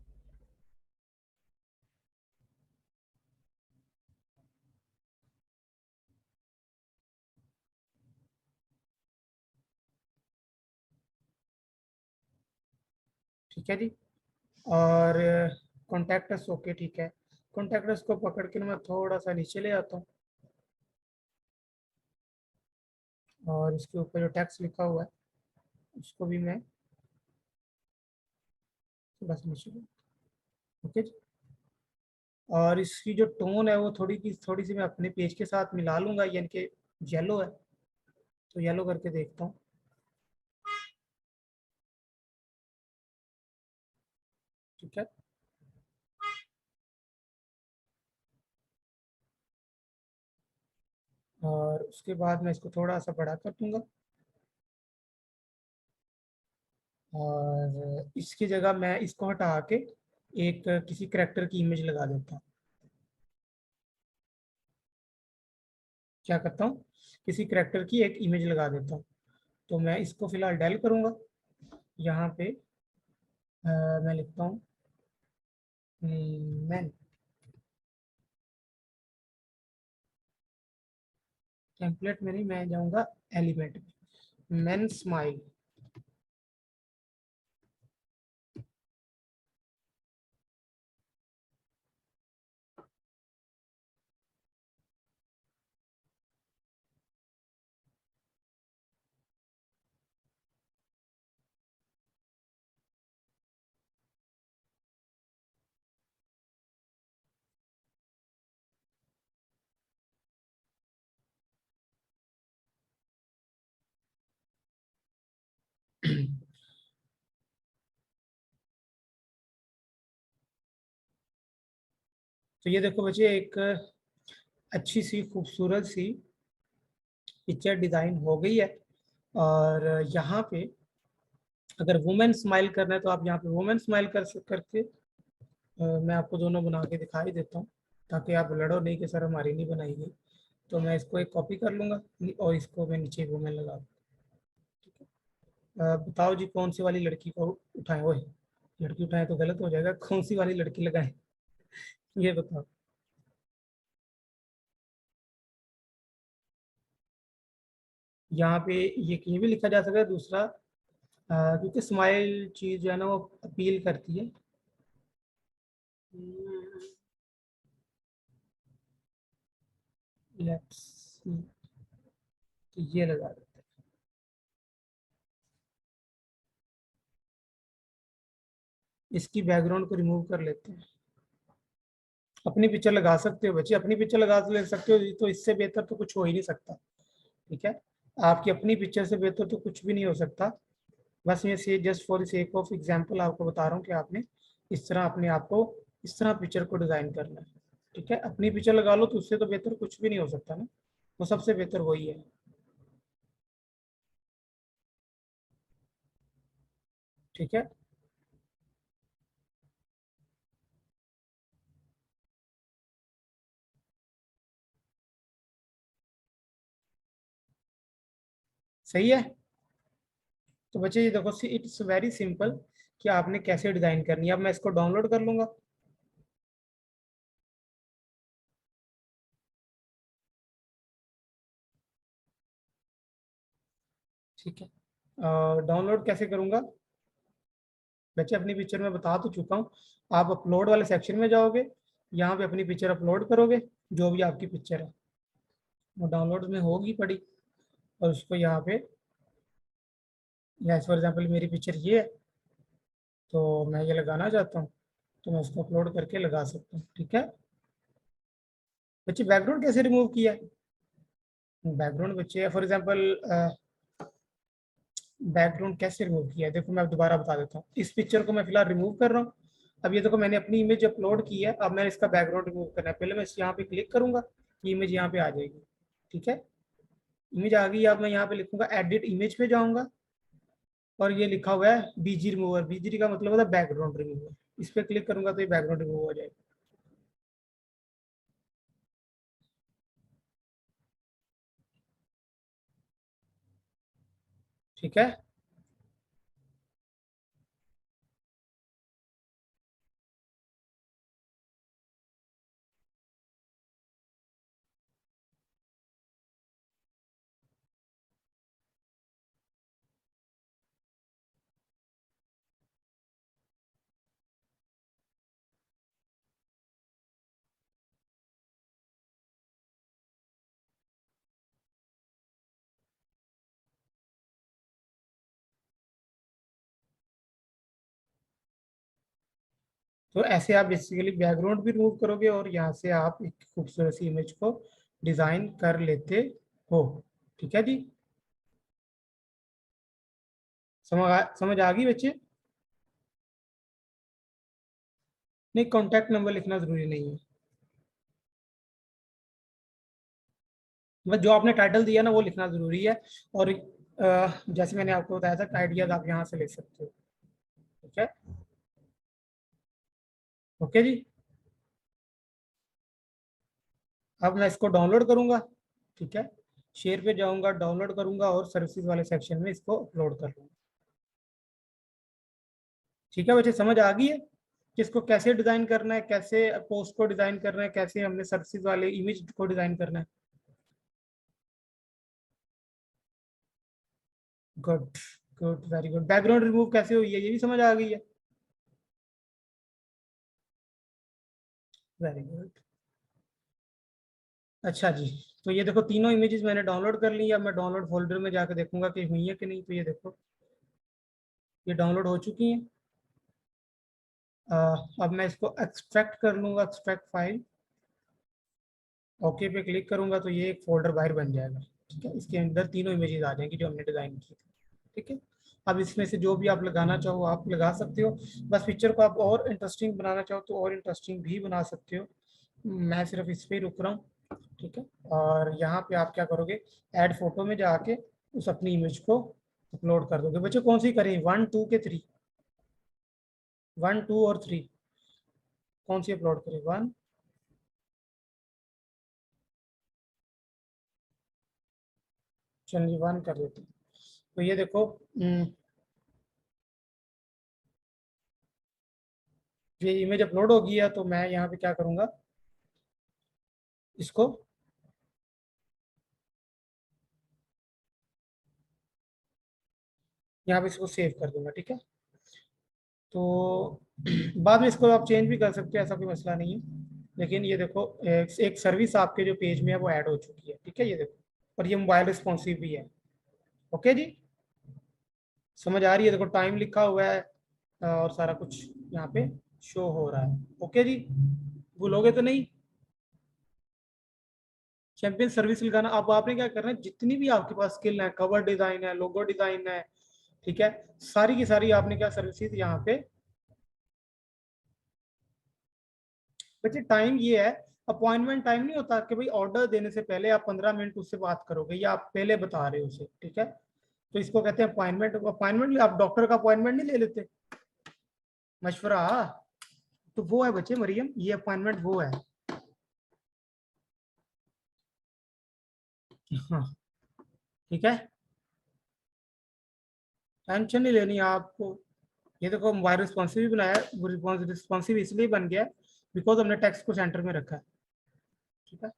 ठीक है जी, और कॉन्टैक्ट ओके ठीक है। कॉन्टैक्ट को पकड़ के ना मैं थोड़ा सा नीचे ले आता हूँ, और इसके ऊपर जो टैक्स लिखा हुआ है उसको भी मैं थोड़ा सा नीचे ले। ओके जी, और इसकी जो टोन है वो थोड़ी सी मैं अपने पेज के साथ मिला लूंगा, यानी कि येलो है तो येलो करके देखता हूँ। ठीक है, और उसके बाद मैं इसको थोड़ा सा बड़ा कर दूंगा, और इसकी जगह मैं इसको हटा के एक किसी करेक्टर की इमेज लगा देता हूँ। क्या करता हूँ, किसी करेक्टर की एक इमेज लगा देता हूँ। तो मैं इसको फिलहाल डेल करूंगा। यहाँ पे मैं लिखता हूँ मैन। टेम्पलेट में नहीं, मैं जाऊंगा एलिमेंट में, मैन स्माइल। तो ये देखो बच्चे, एक अच्छी सी खूबसूरत सी पिक्चर डिजाइन हो गई है। और यहाँ पे अगर वुमेन स्माइल करना है तो आप यहाँ पे वुमेन स्माइल करके मैं आपको दोनों बना के दिखाई देता हूँ, ताकि आप लड़ो नहीं कि सर हमारी नहीं बनाई गई। तो मैं इसको एक कॉपी कर लूँगा और इसको मैं नीचे वुमेन लगा दूँ। बताओ जी, कौन सी वाली लड़की को उठाएं? ओए, लड़की उठाएं तो गलत हो जाएगा, कौन सी वाली लड़की लगाएं? ये बताओ। यहाँ पे ये भी लिखा जा सकता है दूसरा, क्योंकि स्माइल चीज जो है ना वो अपील करती है। लेट्स सी, तो ये लगा देते हैं। इसकी बैकग्राउंड को रिमूव कर लेते हैं। अपनी पिक्चर लगा सकते हो बच्चे, अपनी पिक्चर लगा ले सकते हो, तो इससे बेहतर तो कुछ हो ही नहीं सकता। ठीक है, आपकी अपनी पिक्चर से बेहतर तो कुछ भी नहीं हो सकता। बस ये से just for the sake of example आपको बता रहा हूँ कि आपने इस तरह अपने आप को, इस तरह पिक्चर को डिजाइन करना है। ठीक है, अपनी पिक्चर लगा लो तो उससे तो बेहतर कुछ भी नहीं हो सकता ना, वो सबसे बेहतर वही है। ठीक है, सही है। तो बच्चे ये देखो, इट्स वेरी सिंपल कि आपने कैसे डिजाइन करनी है। अब मैं इसको डाउनलोड कर लूंगा। ठीक है, डाउनलोड कैसे करूंगा बच्चे? अपनी पिक्चर में बता तो चुका हूँ। आप अपलोड वाले सेक्शन में जाओगे, यहाँ पे अपनी पिक्चर अपलोड करोगे, जो भी आपकी पिक्चर है वो डाउनलोड में होगी पड़ी, और उसको यहाँ पे, फॉर एग्जाम्पल मेरी पिक्चर ये है, तो मैं ये लगाना चाहता हूँ, तो मैं उसको अपलोड करके लगा सकता हूँ। ठीक है बच्चे, बैकग्राउंड कैसे रिमूव किया है? बैकग्राउंड बच्चे, फॉर एग्जाम्पल बैकग्राउंड कैसे रिमूव किया है, देखो मैं अब दोबारा बता देता हूँ। इस पिक्चर को मैं फिलहाल रिमूव कर रहा हूँ। अब ये देखो, मैंने अपनी इमेज अपलोड की है, अब मैं इसका बैकग्राउंड रिमूव करना है। पहले मैं इस यहाँ पे क्लिक करूंगा, ये इमेज यहाँ पे आ जाएगी। ठीक है, इमेज आ गई। अब मैं यहाँ पे लिखूंगा एडिट इमेज पे जाऊंगा, और ये लिखा हुआ है बीजी रिमूवर। बीजी का मतलब होता है बैकग्राउंड रिमूवर। इस पर क्लिक करूंगा तो ये बैकग्राउंड रिमूव हो जाएगा। ठीक है, तो ऐसे आप बेसिकली बैकग्राउंड भी रिमूव करोगे, और यहाँ से आप एक खूबसूरत सी इमेज को डिजाइन कर लेते हो। ठीक है जी, समझ आ गई बच्चे? नहीं, कॉन्टैक्ट नंबर लिखना जरूरी नहीं है, बस जो आपने टाइटल दिया ना वो लिखना जरूरी है। और जैसे मैंने आपको बताया था, आइडियाज आप यहाँ से ले सकते हो। ठीक है, ओके जी। अब मैं इसको डाउनलोड करूंगा। ठीक है, शेयर पे जाऊंगा, डाउनलोड करूंगा, और सर्विसेज वाले सेक्शन में इसको अपलोड कर लूंगा। ठीक है बच्चे, समझ आ गई है कि इसको कैसे डिजाइन करना है, कैसे पोस्ट को डिजाइन करना है, कैसे हमने सर्विसेज वाले इमेज को डिजाइन करना है। Good, good, very good. Background remove कैसे हुई है ये भी समझ आ गई है। Very good. अच्छा जी, तो ये देखो तीनों इमेजेस मैंने डाउनलोड कर ली है। अब मैं डाउनलोड फोल्डर में जाकर देखूंगा कि हुई है कि नहीं। तो ये देखो, ये डाउनलोड हो चुकी हैं। अब मैं इसको एक्सट्रैक्ट कर लूंगा, एक्सट्रैक्ट फाइल। ओके पे क्लिक करूंगा तो ये एक फोल्डर बाहर बन जाएगा। ठीक है, इसके अंदर तीनों इमेजेस आ जाएंगी जो हमने डिजाइन की थी। ठीक है, अब इसमें से जो भी आप लगाना चाहो आप लगा सकते हो। बस पिक्चर को आप और इंटरेस्टिंग बनाना चाहो तो और इंटरेस्टिंग भी बना सकते हो। मैं सिर्फ इस पे ही रुक रहा हूँ, ठीक है। और यहाँ पे आप क्या करोगे, ऐड फोटो में जाके उस अपनी इमेज को अपलोड कर दोगे। बच्चे कौन सी करें, 1 2 के 3, 1 2 और 3, कौन सी अपलोड करें, 1। चलिए 1 कर देते हैं। तो ये देखो, ये इमेज अपलोड हो गई है। तो मैं यहाँ पे क्या करूँगा, इसको यहाँ पे इसको सेव कर दूंगा, ठीक है। तो बाद में इसको आप चेंज भी कर सकते हो, ऐसा कोई मसला नहीं है। लेकिन ये देखो, एक सर्विस आपके जो पेज में है वो ऐड हो चुकी है, ठीक है, ये देखो। और ये मोबाइल रिस्पॉन्सिव भी है। ओके जी, समझ आ रही है, देखो टाइम लिखा हुआ है और सारा कुछ यहाँ पे शो हो रहा है। ओके जी, भूलोगे तो नहीं। चैंपियन सर्विस लगाना। अब आपने क्या करना है, जितनी भी आपके पास स्किल है, कवर डिजाइन है, लोगो डिजाइन है, ठीक है, सारी की सारी आपने क्या सर्विसेज यहाँ पे। बच्चे टाइम ये है, अपॉइंटमेंट टाइम नहीं होता कि भाई ऑर्डर देने से पहले आप 15 मिनट उससे बात करोगे या आप पहले बता रहे हो उसे, ठीक है। तो इसको कहते हैं अपॉइंटमेंट। अपॉइंटमेंट आप डॉक्टर का अपॉइंटमेंट नहीं ले लेते, मशवरा। तो वो है बच्चे मरियम, ये अपॉइंटमेंट वो है। हाँ, ठीक है, टेंशन नहीं लेनी आपको। ये देखो मोबाइल रिस्पॉन्सिव भी बनाया है, वो रिस्पॉन्सिव इसलिए बन गया है बिकॉज हमने टेक्स्ट को सेंटर में रखा है, ठीक है।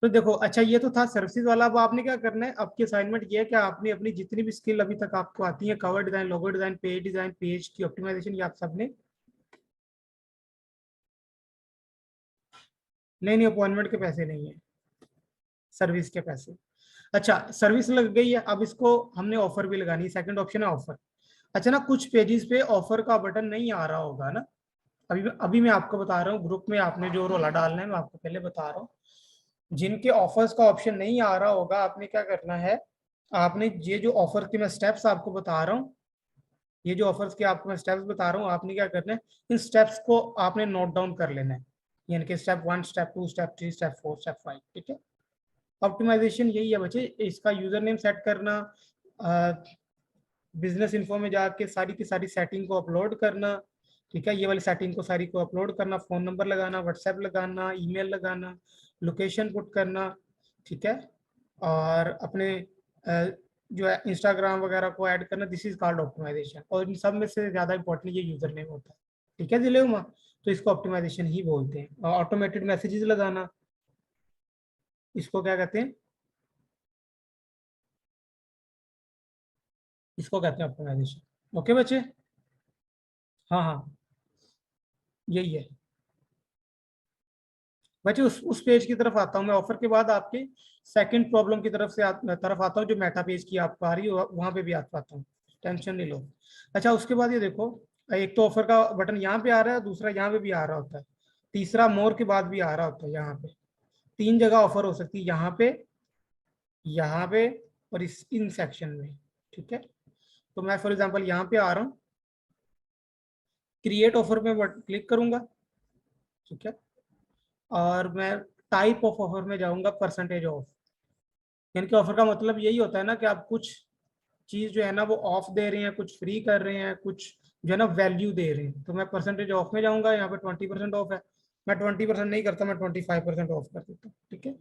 तो देखो, अच्छा ये तो था सर्विसेज वाला। अब आपने क्या करना है, आपकी असाइनमेंट ये है कि आपने अपनी जितनी भी स्किल अभी तक आपको आती है, cover design, logo design, page design, page की ऑप्टिमाइजेशन, ये आप सबने। नहीं नहीं, अपॉइंटमेंट के पैसे नहीं है, सर्विस के पैसे। अच्छा, सर्विस लग गई है, अब इसको हमने ऑफर भी लगानी है। सेकंड ऑप्शन है ऑफर। अच्छा ना, कुछ पेजेस पे ऑफर का बटन नहीं आ रहा होगा ना। अभी अभी मैं आपको बता रहा हूँ, ग्रुप में आपने जो रोला डालना है मैं आपको पहले बता रहा हूँ। जिनके ऑफर्स का ऑप्शन नहीं आ रहा होगा, आपने क्या करना है, आपने ये जो ऑफर के मैं स्टेप्स आपको बता रहा हूँ, ये जो ऑफर्स के आपको मैं स्टेप्स बता रहा हूँ, आपने क्या करना है, इन स्टेप्स को आपने नोट डाउन कर लेना है। यानी कि step 1, step 2, step 3, step 4, step 5, ठीक है। ऑप्टिमाइजेशन यही है बच्चे, इसका यूजर नेम सेट करना, बिजनेस इन्फो में जाके सारी की सारी सेटिंग को अपलोड करना, ठीक है। ये वाली सेटिंग को सारी को अपलोड करना, फोन नंबर लगाना, व्हाट्सएप लगाना, ईमेल लगाना, लोकेशन पुट करना, ठीक है। और अपने जो है इंस्टाग्राम वगैरह को ऐड करना, दिस इज कॉल्ड ऑप्टिमाइजेशन। और इन सब में से ज्यादा इंपॉर्टेंट ये यूजर नेम होता है, ठीक है दिलेमा। तो इसको ऑप्टिमाइजेशन ही बोलते हैं। और ऑटोमेटेड मैसेजेस लगाना, इसको क्या कहते हैं, इसको कहते हैं ऑप्टिमाइजेशन। ओके बच्चे, हाँ हाँ, यही है बच्चे। उस पेज की तरफ आता हूँ मैं, ऑफर के बाद आपके सेकंड प्रॉब्लम की तरफ आता हूँ, जो मेटा पेज की आपको आ रही है, वहां पे भी आ पाता हूँ, टेंशन नहीं लो। अच्छा, उसके बाद ये देखो, एक तो ऑफर का बटन यहाँ पे आ रहा है, दूसरा यहाँ पे भी आ रहा होता है, तीसरा मोर के बाद भी आ रहा होता है यहाँ पे। 3 जगह ऑफर हो सकती है, यहाँ पे और इस इन सेक्शन में, ठीक है। तो मैं फॉर एग्जाम्पल यहाँ पे आ रहा हूँ, क्रिएट ऑफर में क्लिक करूंगा, ठीक है। और मैं टाइप ऑफ ऑफर में जाऊंगा, परसेंटेज ऑफ। यानी कि ऑफर का मतलब यही होता है ना कि आप कुछ चीज जो है ना वो ऑफ दे रहे हैं, कुछ फ्री कर रहे हैं, कुछ जो है ना वैल्यू दे रहे हैं। तो मैं परसेंटेज ऑफ में जाऊंगा, यहाँ पे 20% ऑफ है। मैं 20% नहीं करता, मैं 25% ऑफ कर देता हूँ, ठीक है।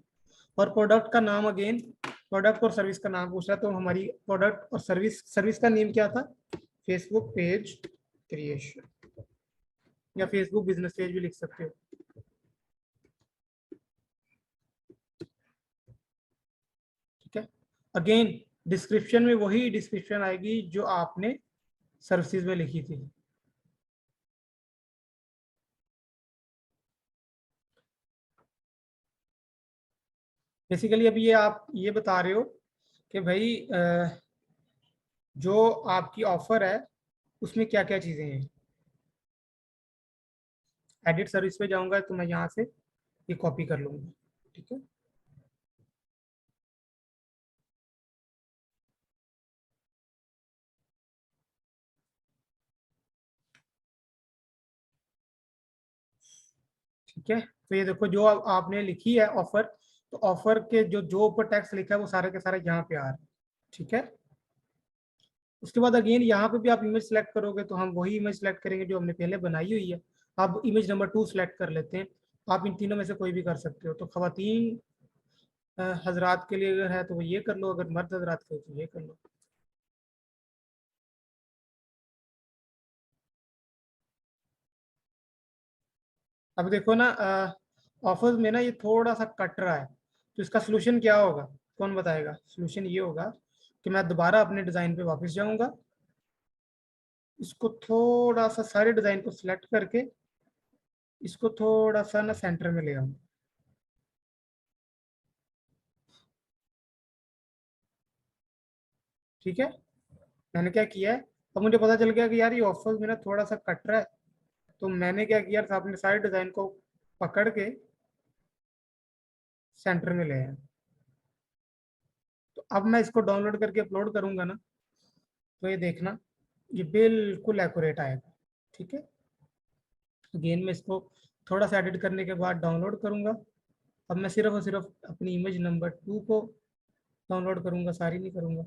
और प्रोडक्ट का नाम, अगेन प्रोडक्ट और सर्विस का नाम पूछ रहा है, तो हमारी प्रोडक्ट और सर्विस का नेम क्या था, फेसबुक पेज क्रिएशन, या फेसबुक बिजनेस पेज भी लिख सकते हो, ठीक है। अगेन डिस्क्रिप्शन में वही डिस्क्रिप्शन आएगी जो आपने सर्विसेज में लिखी थी। बेसिकली अभी ये आप ये बता रहे हो कि भाई जो आपकी ऑफर है उसमें क्या क्या चीजें हैं। एडिट सर्विस पे जाऊंगा तो मैं यहाँ से ये कॉपी कर लूंगा, ठीक है। ठीक है, तो ये देखो जो आपने लिखी है ऑफर, तो ऑफर के जो ऊपर टैक्स लिखा है वो सारे के सारे यहाँ पे आ रहे हैं, ठीक है। उसके बाद अगेन यहाँ पे भी आप इमेज सेलेक्ट करोगे तो हम वही इमेज सेलेक्ट करेंगे जो हमने पहले बनाई हुई है। अब इमेज नंबर 2 सेलेक्ट कर लेते हैं। आप इन तीनों में से कोई भी कर सकते हो। तो खवातीन हजरात के लिए अगर है तो वो ये कर लो, अगर मर्द हजरात के लिए तो ये कर लो। अब देखो ना ऑफर्स में ना ये थोड़ा सा कट रहा है, तो इसका सोल्यूशन क्या होगा, कौन बताएगा। सोल्यूशन ये होगा कि मैं दोबारा अपने डिज़ाइन पे वापस जाऊंगा, इसको थोड़ा सा सारे डिज़ाइन को सिलेक्ट करके इसको थोड़ा सा ना सेंटर में ले आऊंगा, ठीक है। मैंने क्या किया है, अब मुझे पता चल गया कि यार ये ऑफर्स में ना थोड़ा सा कट रहा है, तो मैंने क्या किया, अपने सारे डिज़ाइन को पकड़ के सेंटर में ले आया। तो अब मैं इसको डाउनलोड करके अपलोड करूंगा ना, तो ये देखना ये बिल्कुल एक्यूरेट आएगा, ठीक है। अगेन मैं इसको थोड़ा सा एडिट करने के बाद डाउनलोड करूंगा। अब मैं सिर्फ और सिर्फ अपनी इमेज नंबर 2 को डाउनलोड करूंगा, सारी नहीं करूंगा।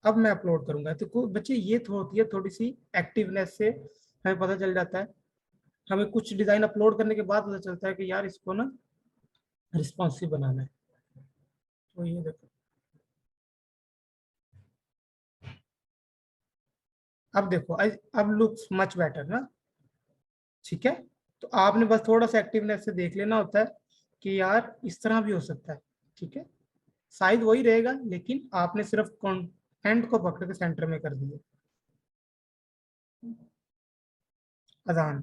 अब मैं अपलोड करूंगा। तो बच्चे ये होती है थोड़ी सी एक्टिवनेस से हमें पता चल जाता है, हमें कुछ डिज़ाइन अपलोड करने के बाद पता चलता है कि यार इसको ना रिस्पॉन्सिव बनाना है। तो ये देखो, अब देखो अब लुक्स मच बेटर ना, ठीक है। तो आपने बस थोड़ा सा एक्टिवनेस से देख लेना होता है कि यार इस तरह भी हो सकता है, ठीक है। साइज वही रहेगा लेकिन आपने सिर्फ कंटेंट को पकड़ के सेंटर में कर दिया। अजान।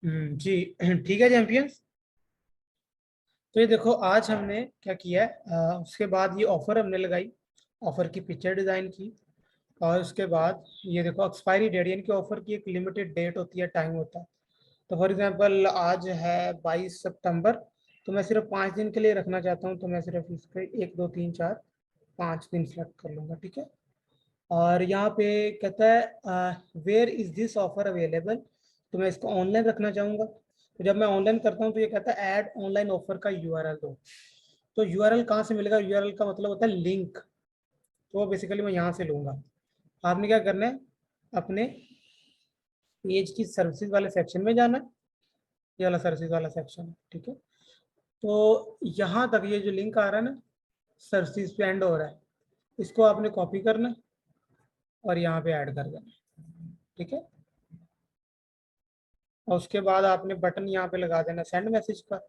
जी ठीक है चैंपियंस। तो ये देखो आज हमने क्या किया है, उसके बाद ये ऑफर हमने लगाई, ऑफर की पिक्चर डिजाइन की, और उसके बाद ये देखो एक्सपायरी डेट, यानी कि ऑफर की एक लिमिटेड डेट होती है, टाइम होता है। तो फॉर एग्जांपल आज है 22 सितंबर, तो मैं सिर्फ 5 दिन के लिए रखना चाहता हूँ, तो मैं सिर्फ इसके 1 2 3 4 5 दिन सेलेक्ट कर लूँगा, ठीक है। और यहाँ पे कहता है where is this offer available, तो मैं इसको ऑनलाइन रखना चाहूँगा। तो जब मैं ऑनलाइन करता हूँ तो ये कहता है ऐड ऑनलाइन ऑफर का यूआरएल दो। तो यूआरएल कहाँ से मिलेगा, यूआरएल का मतलब होता है लिंक। तो वो बेसिकली मैं यहाँ से लूँगा। आपने क्या करना है, अपने पेज की सर्विसेज वाले सेक्शन में जाना है, ये वाला सर्विसेज वाला सेक्शन है, ठीक है। तो यहाँ तक ये जो लिंक आ रहा है ना, सर्विसेज पे एंड हो रहा है, इसको आपने कॉपी करना है और यहाँ पे ऐड कर देना, ठीक है। और उसके बाद आपने बटन यहाँ पे लगा देना सेंड मैसेज का,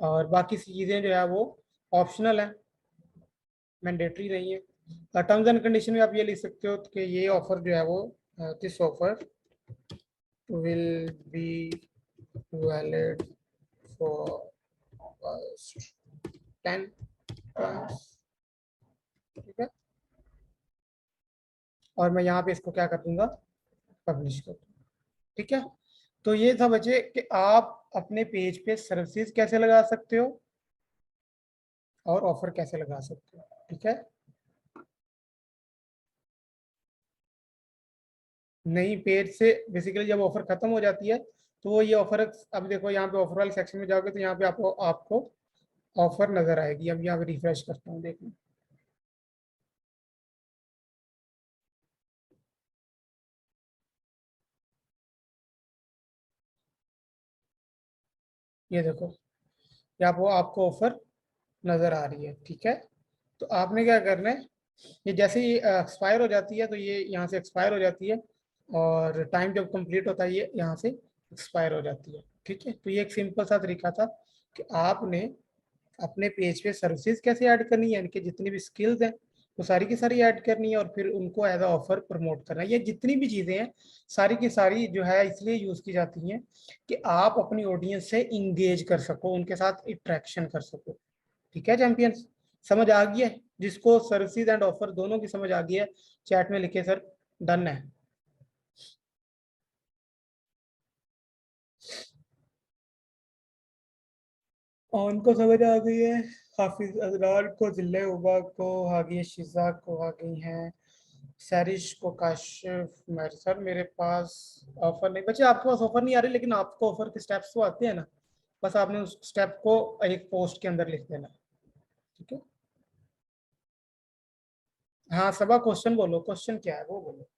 और बाकी चीज़ें जो है वो ऑप्शनल है, मैंडेटरी नहीं है। टर्म्स एंड कंडीशन में आप ये लिख सकते हो कि ये ऑफर जो है वो this offer will be valid for 10 months, ठीक है। और मैं यहाँ पे इसको क्या कर दूंगा, पब्लिश कर दूंगा, ठीक है। तो ये था बच्चे कि आप अपने पेज पे सर्विसेज कैसे लगा सकते हो और ऑफर कैसे लगा सकते हो, ठीक है। नई पेज से बेसिकली जब ऑफर खत्म हो जाती है तो वो ये ऑफर, अब देखो यहाँ पे ऑफर वाले सेक्शन में जाओगे तो यहाँ पे आपको आपको ऑफर नजर आएगी। अब यहाँ पे रिफ्रेश करता हूँ, देखो ये देखो, यहाँ पे आपको ऑफर नजर आ रही है, ठीक है। तो आपने क्या करना है, ये जैसे ही एक्सपायर हो जाती है तो ये यहाँ से एक्सपायर हो जाती है, और टाइम जब कंप्लीट होता है ये यहाँ से एक्सपायर हो जाती है, ठीक है। तो ये एक सिंपल सा तरीका था कि आपने अपने पेज पे सर्विसेज कैसे ऐड करनी है, इनके जितनी भी स्किल्स हैं वो सारी की सारी ऐड करनी है, और फिर उनको एज अ ऑफर प्रमोट करना है। ये जितनी भी चीज़ें हैं सारी की सारी जो है इसलिए यूज़ की जाती हैं कि आप अपनी ऑडियंस से इंगेज कर सको, उनके साथ इंट्रैक्शन कर सको, ठीक है चैंपियंस। समझ आ गई है? जिसको सर्विसेज एंड ऑफर दोनों की समझ आ गई है चैट में लिखे सर डन है। और उनको समझ आ गई है, हाफिज अजरार को, जिले उबा को आ गई है, शिजा को आ गई है, सैरिश को, काशिफ, मेरे सर मेरे पास ऑफर नहीं बच्चे, आपके पास ऑफर नहीं आ रही, लेकिन आपको ऑफर के स्टेप्स तो आते हैं ना, बस आपने उस स्टेप को एक पोस्ट के अंदर लिख देना, ठीक है। हाँ सबा क्वेश्चन बोलो, क्वेश्चन क्या है वो बोलो,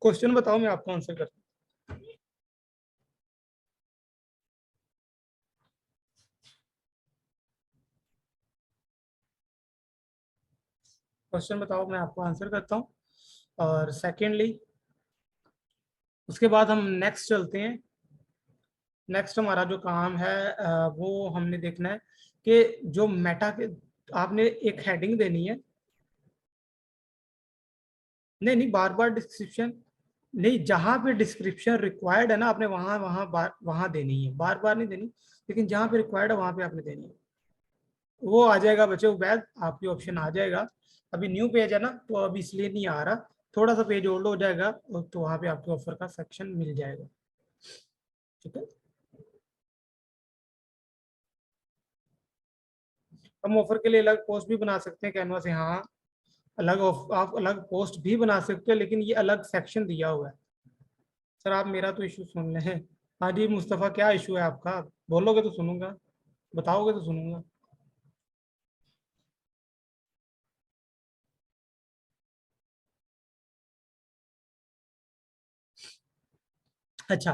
क्वेश्चन बताओ मैं आपको आंसर करता हूँ। क्वेश्चन बताओ मैं आपको आंसर करता हूँ। और सेकेंडली उसके बाद हम नेक्स्ट चलते हैं। नेक्स्ट हमारा जो काम है वो हमने देखना है कि जो मेटा के, आपने एक हेडिंग देनी है, नहीं नहीं बार बार डिस्क्रिप्शन नहीं, जहां पे डिस्क्रिप्शन रिक्वायर्ड है ना आपने वहां वहां वहां देनी है, बार बार नहीं देनी, लेकिन जहां पे रिक्वायर्ड है वहां पे आपने देनी है। वो आ जाएगा बच्चे, वो बैग आपकी ऑप्शन आ जाएगा। अभी न्यू पेज है ना तो अभी इसलिए नहीं आ रहा, थोड़ा सा पेज ओल्ड हो जाएगा तो वहां पे आपके ऑफर का सेक्शन मिल जाएगा, ठीक है। हम ऑफर के लिए अलग पोस्ट भी बना सकते हैं कैनवा से, हाँ आप अलग पोस्ट भी बना सकते हो, लेकिन ये अलग सेक्शन दिया हुआ है। सर आप मेरा तो इशू सुन लें। हाँ जी मुस्तफ़ा, क्या इशू है आपका, बोलोगे तो सुनूंगा, बताओगे तो सुनूंगा। अच्छा,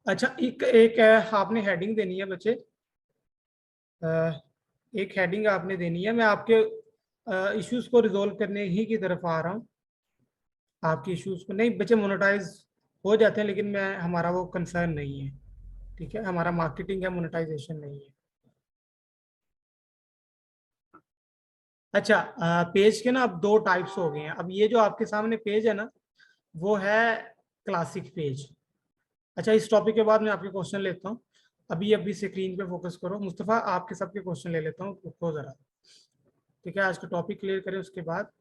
अच्छा एक एक आपने हेडिंग देनी है बच्चे, अ, एक हेडिंग आपने देनी है। मैं आपके इश्यूज को रिजोल्व करने ही की तरफ आ रहा हूँ। आपके इश्यूज को नहीं बच्चे, मोनेटाइज हो जाते हैं, लेकिन मैं हमारा वो कंसर्न नहीं है, ठीक है। हमारा मार्केटिंग है, मोनेटाइजेशन नहीं है। अच्छा, पेज के ना अब दो टाइप्स हो गए हैं। अब ये जो आपके सामने पेज है ना वो है क्लासिक पेज। अच्छा इस टॉपिक के बाद मैं आपके क्वेश्चन लेता हूँ, अभी अभी स्क्रीन पे फोकस करो। मुस्तफ़ा आपके सबके क्वेश्चन ले लेता हूँ, रुको जरा, ठीक है। आज का टॉपिक क्लियर करें उसके बाद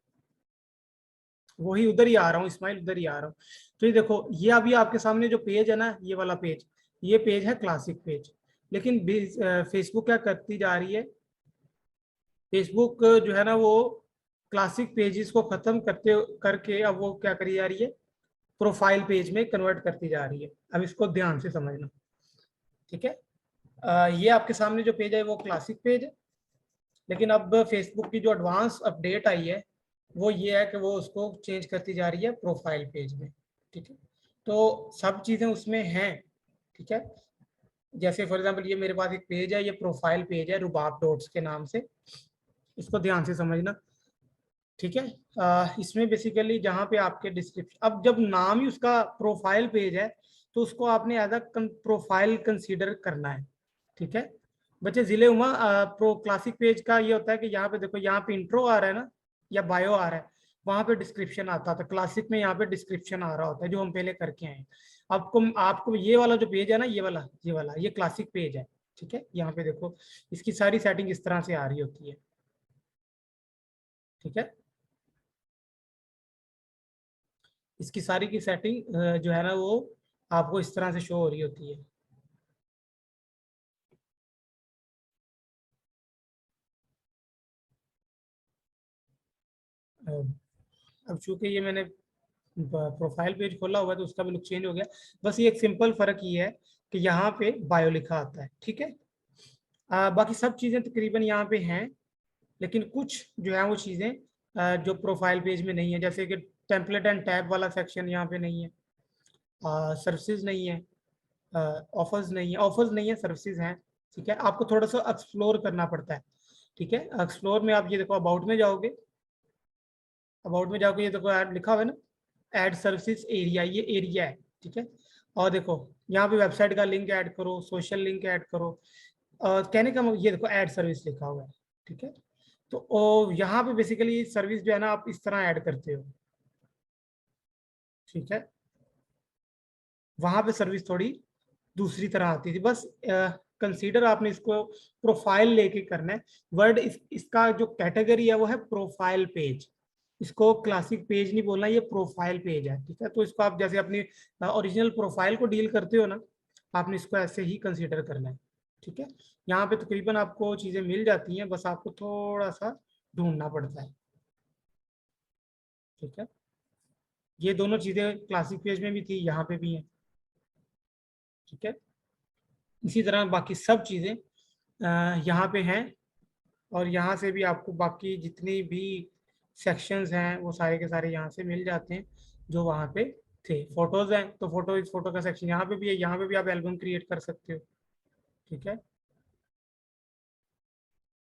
वही उधर ही आ रहा हूँ, इस्माइल उधर ही आ रहा हूँ। तो ये देखो, ये अभी आपके सामने जो पेज है ना, ये वाला पेज, ये पेज है क्लासिक पेज। लेकिन फेसबुक क्या करती जा रही है, फेसबुक जो है ना वो क्लासिक पेजेस को खत्म करते करके अब वो क्या करी जा रही है, प्रोफाइल पेज में कन्वर्ट करती जा रही है। अब इसको ध्यान से समझना, ठीक है। ये आपके सामने जो पेज है वो क्लासिक पेज है, लेकिन अब फेसबुक की जो एडवांस अपडेट आई है वो ये है कि वो उसको चेंज करती जा रही है प्रोफाइल पेज में। ठीक है, तो सब चीज़ें उसमें हैं। ठीक है, जैसे फॉर एग्जांपल ये मेरे पास एक पेज है, ये प्रोफाइल पेज है रुबाब डॉट्स के नाम से, इसको ध्यान से समझना। ठीक है, इसमें बेसिकली जहाँ पे आपके डिस्क्रिप्शन, अब जब नाम ही उसका प्रोफाइल पेज है तो उसको आपने एज अ प्रोफाइल कंसीडर करना है। ठीक है बच्चे, जिले उमा प्रो क्लासिक पेज का ये होता है कि यहाँ पे देखो, यहाँ पे इंट्रो आ रहा है ना या बायो आ रहा है, वहां पे डिस्क्रिप्शन आता था। क्लासिक में यहाँ पे डिस्क्रिप्शन आ रहा होता है जो हम पहले करके आए हैं। आपको आपको ये वाला जो पेज है ना, ये वाला ये क्लासिक पेज है। ठीक है, यहाँ पे देखो इसकी सारी सेटिंग इस तरह से आ रही होती है। ठीक है, इसकी सारी की सेटिंग जो है ना वो आपको इस तरह से शो हो रही होती है। अब चूंकि ये मैंने प्रोफाइल पेज खोला हुआ है तो उसका भी लुक चेंज हो गया। बस ये एक सिंपल फर्क ये है कि यहाँ पे बायो लिखा आता है। ठीक है, बाकी सब चीजें तकरीबन यहाँ पे हैं, लेकिन कुछ जो है वो चीजें जो प्रोफाइल पेज में नहीं है, जैसे कि टेम्पलेट एंड टैब वाला सेक्शन यहाँ पे नहीं है, सर्विसेज नहीं है, ऑफर्स नहीं है, सर्विसेज हैं। ठीक है, आपको थोड़ा सा एक्सप्लोर करना पड़ता है। ठीक है, एक्सप्लोर में आप ये देखो, अबाउट में जाओगे, अबाउट में जाओगे, ये देखो ऐड लिखा हुआ है ना, ऐड सर्विसेज एरिया, ये एरिया है। ठीक है, और देखो यहाँ पे वेबसाइट का लिंक ऐड करो, सोशल लिंक ऐड करो, कहने का ये देखो ऐड सर्विस लिखा हुआ है। ठीक है, तो यहाँ पे बेसिकली सर्विस जो है ना आप इस तरह ऐड करते हो। ठीक है, वहां पे सर्विस थोड़ी दूसरी तरह आती थी। बस कंसीडर आपने इसको प्रोफाइल लेके करना है। वर्ड इसका जो कैटेगरी है वो है प्रोफाइल पेज। इसको क्लासिक पेज नहीं बोलना, ये प्रोफाइल पेज है। ठीक है, तो इसको आप जैसे अपनी ओरिजिनल प्रोफाइल को डील करते हो ना, आपने इसको ऐसे ही कंसीडर करना है। ठीक है, यहाँ पे तकरीबन आपको चीजें मिल जाती हैं, बस आपको थोड़ा सा ढूंढना पड़ता है। ठीक है, ये दोनों चीजें क्लासिक पेज में भी थी, यहाँ पे भी हैं। ठीक है, इसी तरह बाकी सब चीजें यहाँ पे हैं, और यहाँ से भी आपको बाकी जितनी भी सेक्शंस हैं वो सारे के सारे यहाँ से मिल जाते हैं जो वहाँ पे थे। फोटोज हैं तो फोटो का सेक्शन यहाँ पे भी है, यहाँ पे भी आप एल्बम क्रिएट कर सकते हो। ठीक है,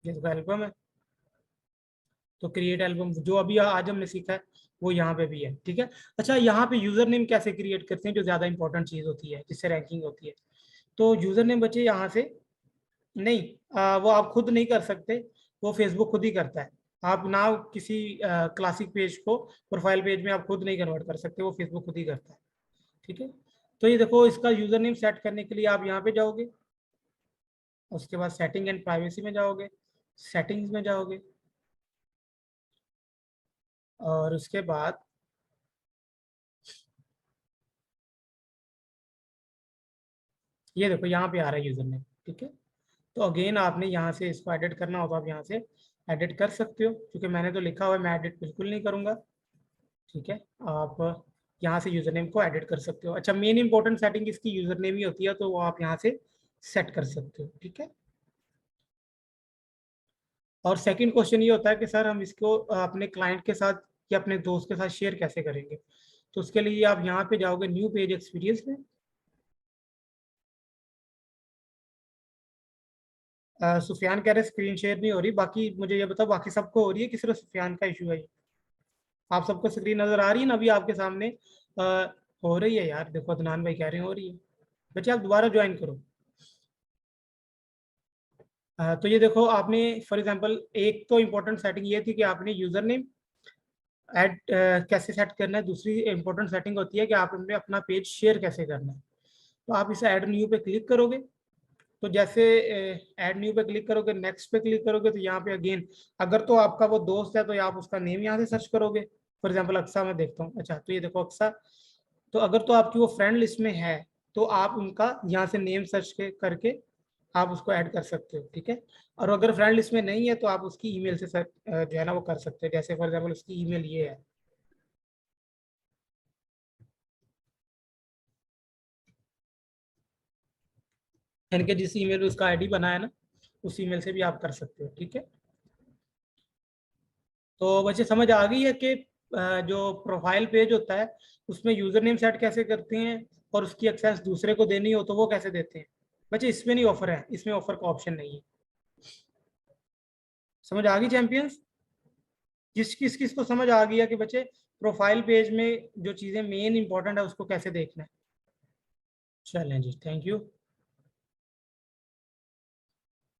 जैसे एल्बम है तो क्रिएट एल्बम जो अभी आज हमने सीखा है वो यहाँ पे भी है। ठीक है, अच्छा यहाँ पे यूजर नेम कैसे क्रिएट करते हैं, जो ज्यादा इंपॉर्टेंट चीज होती है जिससे रैंकिंग होती है। तो यूजर नेम बच्चे यहाँ से नहीं, वो आप खुद नहीं कर सकते, वो फेसबुक खुद ही करता है। आप ना किसी क्लासिक पेज को प्रोफाइल पेज में आप खुद नहीं कन्वर्ट कर सकते, वो फेसबुक खुद ही करता है। ठीक है, तो ये देखो इसका यूजर नेम सेट करने के लिए आप यहाँ पे जाओगे, उसके बाद सेटिंग एंड प्राइवेसी में जाओगे, सेटिंग्स में जाओगे, और उसके बाद ये देखो यहाँ पे आ रहा है यूजर नेम। ठीक है, तो अगेन आपने यहाँ से इसको एडिट करना हो तो आप यहाँ से एडिट कर सकते हो, क्योंकि मैंने तो लिखा हुआ है, मैं एडिट बिल्कुल नहीं करूंगा। ठीक है, आप यहाँ से यूजर नेम को एडिट कर सकते हो। अच्छा, मेन इंपॉर्टेंट सेटिंग इसकी यूजर नेम ही होती है, तो वो आप यहाँ से सेट कर सकते हो। ठीक है, और सेकंड क्वेश्चन ये होता है कि सर हम इसको अपने क्लाइंट के साथ या अपने दोस्त के साथ शेयर कैसे करेंगे। तो उसके लिए आप यहाँ पे जाओगे न्यू पेज एक्सपीरियंस में। सुफियान कह रहे स्क्रीन शेयर नहीं हो रही, बाकी मुझे ये बताओ बाकी सबको हो रही है कि सिर्फ सुफियान का इशू है ये? आप सबको स्क्रीन नजर आ रही है ना अभी आपके सामने? आ, हो रही है यार, देखो अदनान भाई कह रहे हैं हो रही है। बच्चे आप दोबारा ज्वाइन करो। तो ये देखो आपने फॉर एग्जांपल एक तो इम्पोर्टेंट सेटिंग ये थी कि आपने यूजर नेम ऐड कैसे सेट करना है। दूसरी इंपॉर्टेंट सेटिंग होती है कि आपने अपना पेज शेयर कैसे करना है। तो आप इसे ऐड न्यू पे क्लिक करोगे, तो जैसे ऐड न्यू पे क्लिक करोगे, नेक्स्ट पे क्लिक करोगे, तो यहाँ पे अगेन अगर तो आपका वो दोस्त है तो आप उसका नेम यहाँ से सर्च करोगे। फॉर एग्जाम्पल अक्सा मैं देखता हूँ, अच्छा तो ये देखो अक्सा, तो अगर तो आपकी वो फ्रेंड लिस्ट में है तो आप उनका यहाँ से नेम सर्च के करके आप उसको ऐड कर सकते हो। ठीक है, और अगर फ्रेंड लिस्ट में नहीं है तो आप उसकी ईमेल से जो है ना वो कर सकते हो। जैसे फॉर एग्जाम्पल उसकी ईमेल ये है, यानी कि जिस ईमेल में उसका आईडी बना है ना, उस ईमेल से भी आप कर सकते हो। ठीक है, तो बच्चे समझ आ गई है कि जो प्रोफाइल पेज होता है उसमें यूजर नेम सेट कैसे करते हैं और उसकी एक्सेस दूसरे को देनी हो तो वो कैसे देते हैं। बच्चे इसमें नहीं ऑफर है, इसमें ऑफर का ऑप्शन नहीं है। समझ आ गई चैंपियंस? किस किस को समझ आ गया कि बच्चे प्रोफाइल पेज में जो चीजें मेन इंपॉर्टेंट है उसको कैसे देखना है। चलें जी, थैंक यू,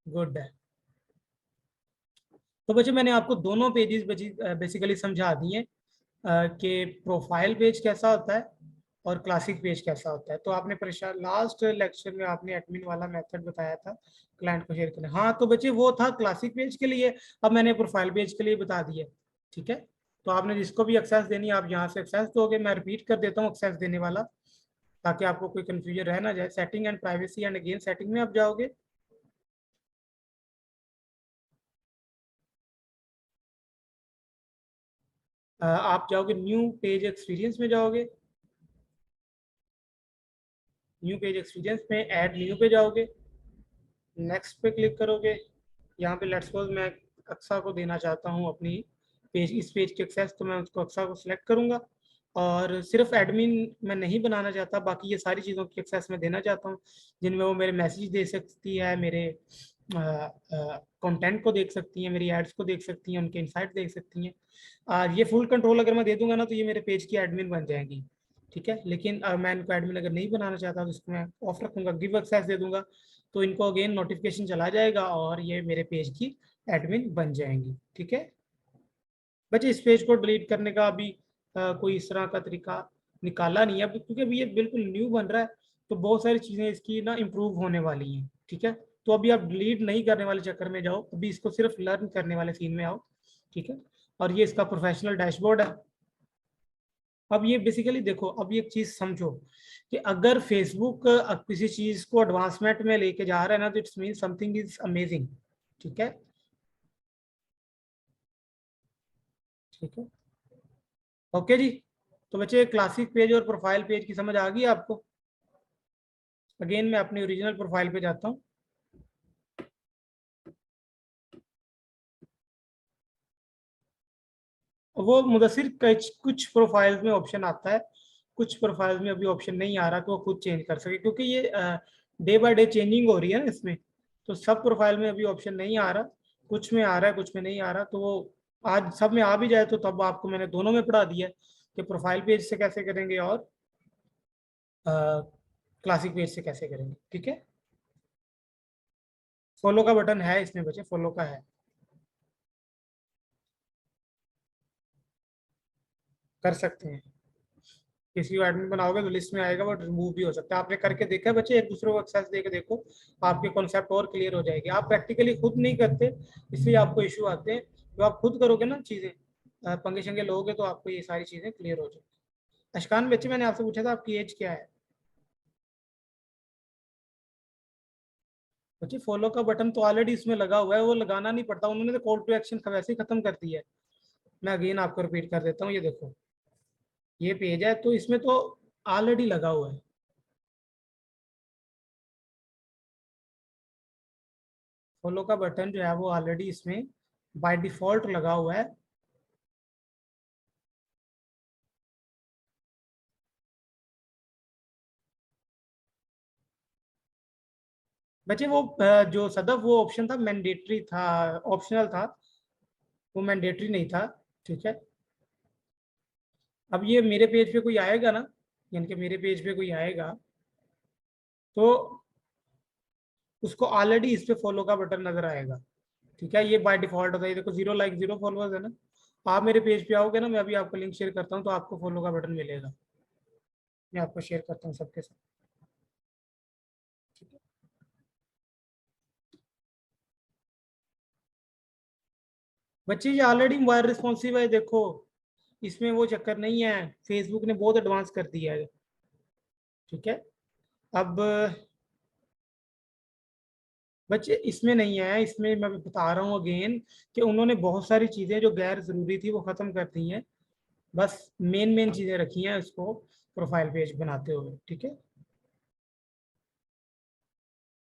गुड है। तो बच्चे मैंने आपको दोनों पेजेस बेसिकली समझा दिए कि प्रोफाइल पेज कैसा होता है और क्लासिक पेज कैसा होता है। तो आपने परेशान, लास्ट लेक्चर में आपने एडमिन वाला मेथड बताया था क्लाइंट को शेयर करना। हाँ तो बच्चे वो था क्लासिक पेज के लिए, अब मैंने प्रोफाइल पेज के लिए बता दिया। ठीक है, तो आपने जिसको भी एक्सेस देनी है आप यहाँ से एक्सेस दोगे। मैं रिपीट कर देता हूँ एक्सेस देने वाला, ताकि आपको कोई कंफ्यूजन रह ना जाए। Setting and privacy and again setting में आप जाओगे। आप जाओगे न्यू पेज एक्सपीरियंस में जाओगे। न्यू पेज एक्सपीरियंस में ऐड न्यू पे जाओगे, नेक्स्ट पे क्लिक करोगे। यहाँ पे लेट्स सपोज मैं अक्सा को देना चाहता हूँ अपनी पेज, इस पेज की एक्सेस, तो मैं उसको अक्सा को सिलेक्ट करूंगा। और सिर्फ एडमिन मैं नहीं बनाना चाहता, बाकी ये सारी चीज़ों की एक्सेस मैं देना चाहता हूँ, जिनमें वो मेरे मैसेज दे सकती है, मेरे कंटेंट को देख सकती हैं, मेरी एड्स को देख सकती हैं, उनके इनसाइट देख सकती हैं। ये फुल कंट्रोल अगर मैं दे दूंगा ना तो ये मेरे पेज की एडमिन बन जाएंगी। ठीक है, लेकिन मैं इनको एडमिन अगर नहीं बनाना चाहता तो इसको मैं ऑफ रखूंगा, गिव एक्सेस दे दूंगा, तो इनको अगेन नोटिफिकेशन चला जाएगा और ये मेरे पेज की एडमिन बन जाएंगी। ठीक है बच्चे, इस पेज को डिलीट करने का अभी कोई इस तरह का तरीका निकाला नहीं है क्योंकि अभी ये बिल्कुल न्यू बन रहा है, तो बहुत सारी चीज़ें इसकी ना इम्प्रूव होने वाली हैं। ठीक है, तो अभी आप डिलीट नहीं करने वाले चक्कर में जाओ, अभी इसको सिर्फ लर्न करने वाले सीन में आओ। ठीक है, और ये इसका प्रोफेशनल डैशबोर्ड है। अब ये बेसिकली देखो, अब ये एक चीज समझो कि अगर फेसबुक किसी चीज को एडवांसमेंट में लेके जा रहा है ना, तो it's mean something is amazing. ठीक है, ठीक है, ओके जी। तो बच्चे क्लासिक पेज और प्रोफाइल पेज की समझ आ गई आपको? अगेन मैं अपनी ओरिजिनल प्रोफाइल पे जाता हूँ। वो मुदस्सिर कुछ प्रोफाइल्स में ऑप्शन आता है, कुछ प्रोफाइल्स में अभी ऑप्शन नहीं आ रहा कि वो खुद चेंज कर सके, क्योंकि ये डे बाय डे चेंजिंग हो रही है ना इसमें। तो सब प्रोफाइल में अभी ऑप्शन नहीं आ रहा, कुछ में आ रहा है कुछ में नहीं आ रहा। तो वो आज सब में आ भी जाए तो तब आपको मैंने दोनों में पढ़ा दिया कि प्रोफाइल पेज से कैसे करेंगे और क्लासिक पेज से कैसे करेंगे। ठीक है, फॉलो का बटन है इसमें बच्चे, फॉलो का है, कर सकते हैं। किसी को एडमिन बनाओगे तो लिस्ट में आएगा, बट रिमूव भी हो सकता है। आपने करके देखा है बच्चे? एक दूसरे को एक्सेस दे के देखो, आपके कॉन्सेप्ट और क्लियर हो जाएगी। आप प्रैक्टिकली खुद नहीं करते इसलिए आपको इशू आते हैं। जो आप खुद करोगे ना चीजें, पंगे शंगे लोगे, तो आपको ये सारी चीजें क्लियर हो जाएगी। अशकान बच्चे, मैंने आपसे पूछा था आपकी एज क्या है? बच्चे फॉलो का बटन तो ऑलरेडी इसमें लगा हुआ है, वो लगाना नहीं पड़ता, उन्होंने तो कॉल टू एक्शन वैसे ही खत्म कर दिया है। मैं अगेन आपको रिपीट कर देता हूँ, ये देखो ये पेज है तो इसमें तो ऑलरेडी लगा हुआ है। फॉलो का बटन जो है वो ऑलरेडी इसमें बाय डिफॉल्ट लगा हुआ है। बच्चे वो जो सदफ वो ऑप्शन था मैंडेटरी था, ऑप्शनल था, वो मैंडेटरी नहीं था। ठीक है, अब ये मेरे पेज पे कोई आएगा ना, यानी कि मेरे पेज पे कोई आएगा तो उसको ऑलरेडी इस पे फॉलो का बटन नजर आएगा। ठीक है, ये बाय डिफॉल्ट होता है। ये देखो 0 लाइक 0 फॉलोअर्स है ना। आप मेरे पेज पे आओगे ना, मैं अभी आपको लिंक शेयर करता हूँ तो आपको फॉलो का बटन मिलेगा। मैं आपको शेयर करता हूँ सबके साथ। ठीक है, बच्चे ये ऑलरेडी मोबाइल रिस्पॉन्सिव है, देखो इसमें वो चक्कर नहीं है, फेसबुक ने बहुत एडवांस कर दिया है। ठीक है, अब बच्चे इसमें नहीं है, इसमें मैं बता रहा हूँ अगेन कि उन्होंने बहुत सारी चीजें जो गैर जरूरी थी वो खत्म कर दी हैं, बस मेन मेन चीजें रखी हैं इसको प्रोफाइल पेज बनाते हुए। ठीक है,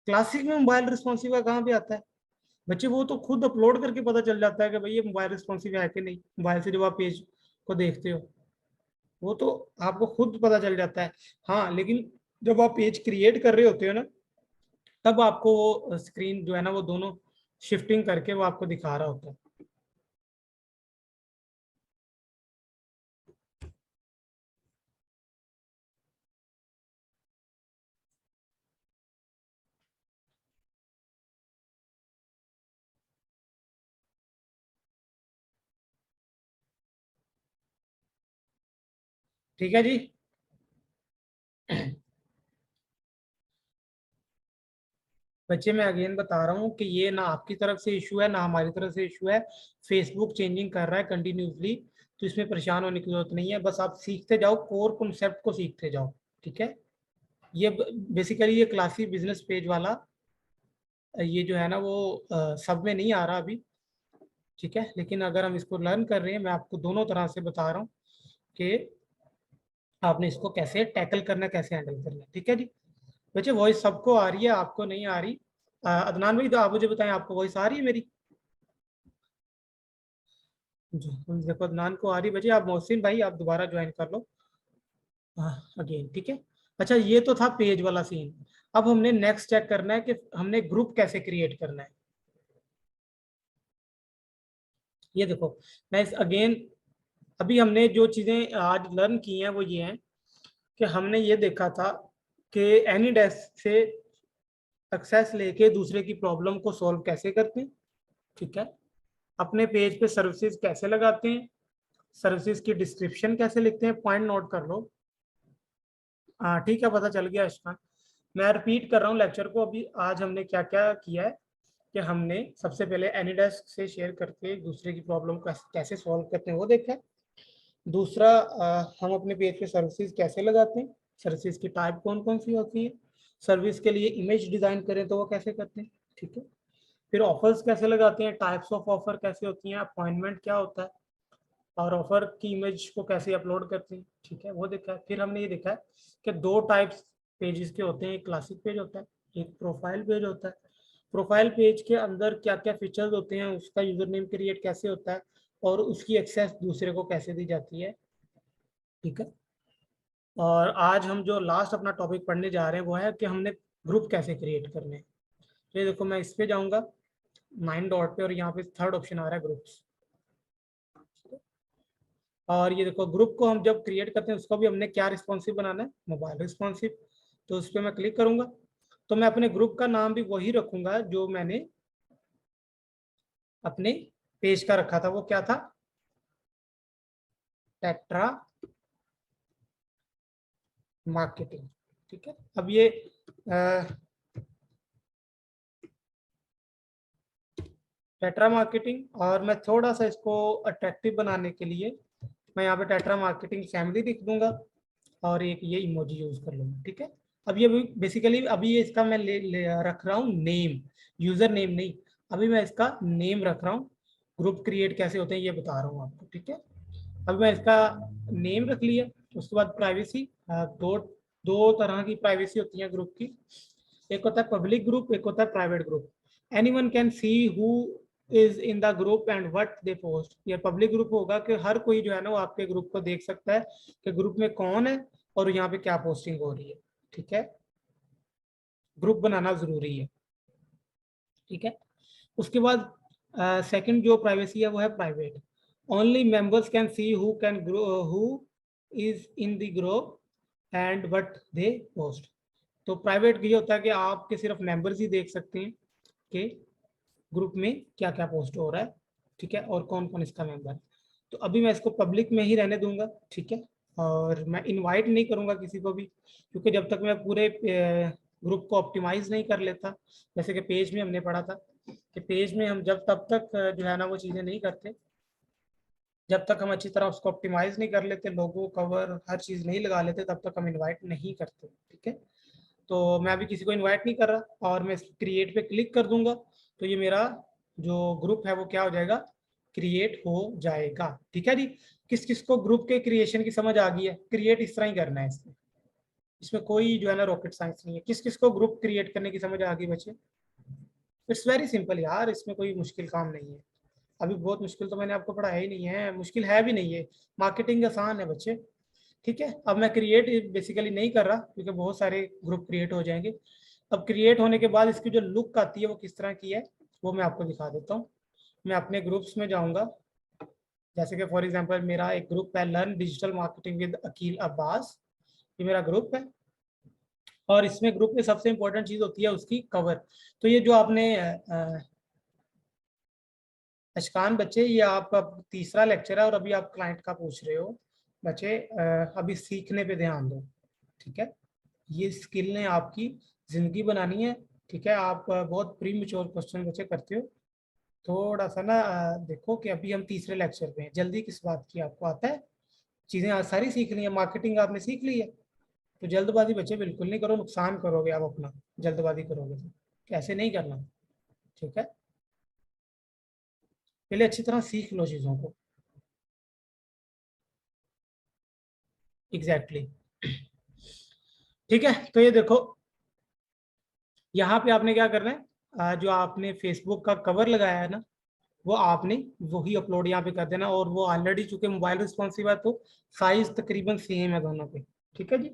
क्लासिक में मोबाइल रिस्पॉन्सिव का कहाँ पे आता है? बच्चे वो तो खुद अपलोड करके पता चल जाता है कि भाई ये मोबाइल रिस्पॉन्सिव है कि नहीं, मोबाइल से जब आप पेज को देखते हो वो तो आपको खुद पता चल जाता है। हाँ लेकिन जब आप पेज क्रिएट कर रहे होते हो ना, तब आपको वो स्क्रीन जो है ना वो दोनों शिफ्टिंग करके वो आपको दिखा रहा होता है। ठीक है जी। बच्चे मैं अगेन बता रहा हूँ कि ये ना आपकी तरफ से इशू है ना हमारी तरफ से इशू है। फेसबुक चेंजिंग कर रहा है कंटिन्यूसली, तो इसमें परेशान होने की जरूरत नहीं है। बस आप सीखते जाओ, कोर कॉन्सेप्ट को सीखते जाओ। ठीक है। ये बेसिकली ये क्लासी बिजनेस पेज वाला ये जो है ना वो सब में नहीं आ रहा अभी। ठीक है, लेकिन अगर हम इसको लर्न कर रहे हैं, मैं आपको दोनों तरह से बता रहा हूँ कि आपने इसको कैसे टैकल करना है, कैसे हैंडल करना है। ठीक है जी। बच्चे वॉइस सबको आ रही है, आपको नहीं आ रही? अदनान भाई तो आप मुझे बताएं, आपको वॉइस आ रही है मेरी? जी देखो अदनान को आ रही। बच्चे आप मोहसिन भाई आप दोबारा ज्वाइन कर लो अगेन। ठीक है। अच्छा ये तो था पेज वाला सीन। अब हमने नेक्स्ट चेक करना है कि हमने ग्रुप कैसे क्रिएट करना है। ये देखो मैं इस अगेन, अभी हमने जो चीजें आज लर्न की हैं वो ये हैं कि हमने ये देखा था कि एनी डेस्क से एक्सेस लेके दूसरे की प्रॉब्लम को सॉल्व कैसे करते हैं। ठीक है। अपने पेज पे सर्विसेज कैसे लगाते हैं, सर्विसेज की डिस्क्रिप्शन कैसे लिखते हैं, पॉइंट नोट कर लो। हाँ ठीक है, पता चल गया अशफाक। मैं रिपीट कर रहा हूँ लेक्चर को। अभी आज हमने क्या क्या किया है कि हमने सबसे पहले एनीडेस्क से शेयर करके दूसरे की प्रॉब्लम को कैसे सॉल्व करते हैं वो देखा है। दूसरा हम अपने पेज पे सर्विसेज कैसे लगाते हैं, सर्विसेज की टाइप कौन कौन सी होती है, सर्विस के लिए इमेज डिजाइन करें तो वो कैसे करते हैं। ठीक है। फिर ऑफर्स कैसे लगाते हैं, टाइप्स ऑफ ऑफर कैसे होती हैं, अपॉइंटमेंट क्या होता है, और ऑफर की इमेज को कैसे अपलोड करते हैं। ठीक है, वो देखा है। फिर हमने ये देखा है कि दो टाइप्स पेजेस के होते हैं, एक क्लासिक पेज होता है, एक प्रोफाइल पेज होता है। प्रोफाइल पेज के अंदर क्या क्या फीचर्स होते हैं, उसका यूजर नेम क्रिएट कैसे होता है, और उसकी एक्सेस दूसरे को कैसे दी जाती है। ठीक है। और आज हम जो लास्ट अपना टॉपिक पढ़ने जा रहे हैं वो है कि हमने ग्रुप कैसे क्रिएट करने हैं। तो ये देखो मैं इस पे जाऊंगा 9 डॉट पे, और यहाँ पे थर्ड ऑप्शन आ रहा है ग्रुप्स। और ये देखो ग्रुप को हम जब क्रिएट करते हैं उसको भी हमने क्या रिस्पॉन्सिव बनाना है, मोबाइल रिस्पॉन्सिव। तो उस पर मैं क्लिक करूंगा तो मैं अपने ग्रुप का नाम भी वही रखूंगा जो मैंने अपने पेज का रखा था। वो क्या था, टेट्रा मार्केटिंग। ठीक है। अब ये टेट्रा मार्केटिंग, और मैं थोड़ा सा इसको अट्रैक्टिव बनाने के लिए मैं यहाँ पे टेट्रा मार्केटिंग फैमिली लिख दूंगा और एक ये इमोजी यूज कर लूंगा। ठीक है। अब ये बेसिकली अभी ये इसका मैं रख रहा हूँ नेम, यूजर नेम नहीं। अभी मैं इसका नेम रख रहा हूँ, ग्रुप क्रिएट कैसे होते हैं ये बता रहा हूँ आपको। ठीक है। अभी मैं इसका नेम रख लिया। उसके बाद प्राइवेसी, दो दो तरह की प्राइवेसी होती है ग्रुप की। एक होता है पब्लिक ग्रुप, एक होता है private group. Anyone can see who is in the group and what they post. ये पब्लिक ग्रुप होगा कि हर कोई जो है ना वो आपके ग्रुप को देख सकता है कि ग्रुप में कौन है और यहाँ पे क्या पोस्टिंग हो रही है। ठीक है। ग्रुप बनाना जरूरी है। ठीक है। उसके बाद सेकंड जो प्राइवेसी है वो है private. Only members can see who is in the group and what they post. तो प्राइवेट ये होता है कि आपके सिर्फ मेंबर्स ही देख सकते हैं कि ग्रुप में क्या क्या पोस्ट हो रहा है। ठीक है, और कौन कौन इसका मेंबर है। तो अभी मैं इसको पब्लिक में ही रहने दूंगा। ठीक है। और मैं इनवाइट नहीं करूंगा किसी को भी, क्योंकि जब तक मैं पूरे ग्रुप को ऑप्टिमाइज नहीं कर लेता, जैसे कि पेज में हमने पढ़ा था कि पेज में हम जब तब तक जो है ना वो चीज़ें नहीं करते, जब तक हम अच्छी तरह उसको ऑप्टिमाइज नहीं कर लेते, लोगो कवर हर चीज़ नहीं लगा लेते, तब तक हम इनवाइट नहीं करते। ठीक है। तो मैं अभी किसी को इनवाइट नहीं कर रहा और मैं क्रिएट पे क्लिक कर दूंगा तो ये मेरा जो ग्रुप है वो क्या हो जाएगा, क्रिएट हो जाएगा। ठीक है जी। किस किस को ग्रुप के क्रिएशन की समझ आ गई है, क्रिएट इस तरह ही करना है इसमें, इसमें कोई जो है ना रॉकेट साइंस नहीं है। किस किस को ग्रुप क्रिएट करने की समझ आ गई बच्चे? इट्स वेरी सिंपल यार, इसमें कोई मुश्किल काम नहीं है। अभी बहुत मुश्किल तो मैंने आपको पढ़ाया ही नहीं है, मुश्किल है भी नहीं है, मार्केटिंग आसान है बच्चे। ठीक है, अब मैं क्रिएट बेसिकली नहीं कर रहा क्योंकि बहुत सारे ग्रुप क्रिएट हो जाएंगे। अब क्रिएट होने के बाद इसकी जो लुक आती है वो किस तरह की है वो मैं आपको दिखा देता हूँ। मैं अपने ग्रुप्स में जाऊंगा, जैसे कि फॉर एग्जांपल मेरा एक ग्रुप है learn digital marketing with Aqeel Abbas, ये मेरा ग्रुप है। और इसमें ग्रुप में सबसे इंपॉर्टेंट चीज होती है उसकी कवर। तो ये जो आपने अशकान बच्चे, ये आपका तीसरा लेक्चर है और अभी आप क्लाइंट का पूछ रहे हो। बच्चे अभी सीखने पे ध्यान दो, ठीक है। ये स्किल ने आपकी जिंदगी बनानी है, ठीक है। आप बहुत प्री मेच्योर क्वेश्चन बच्चे करते हो। थोड़ा सा ना देखो कि अभी हम तीसरे लेक्चर पे हैं, जल्दी किस बात की, आपको आता है चीजें आज सारी सीख ली है, मार्केटिंग आपने सीख ली है। तो जल्दबाजी बच्चे बिल्कुल नहीं करो, नुकसान करोगे आप अपना, जल्दबाजी करोगे तो कैसे नहीं करना, ठीक है। पहले अच्छी तरह सीख लो चीजों को। Exactly exactly. ठीक है, तो ये देखो यहाँ पे आपने क्या करना है, जो आपने फेसबुक का कवर लगाया है ना, वो आपने वही अपलोड यहाँ पे कर देना। और वो ऑलरेडी चूंकि मोबाइल रिस्पॉन्सिव है तो साइज तकरीबन सेम है दोनों पे, ठीक है जी।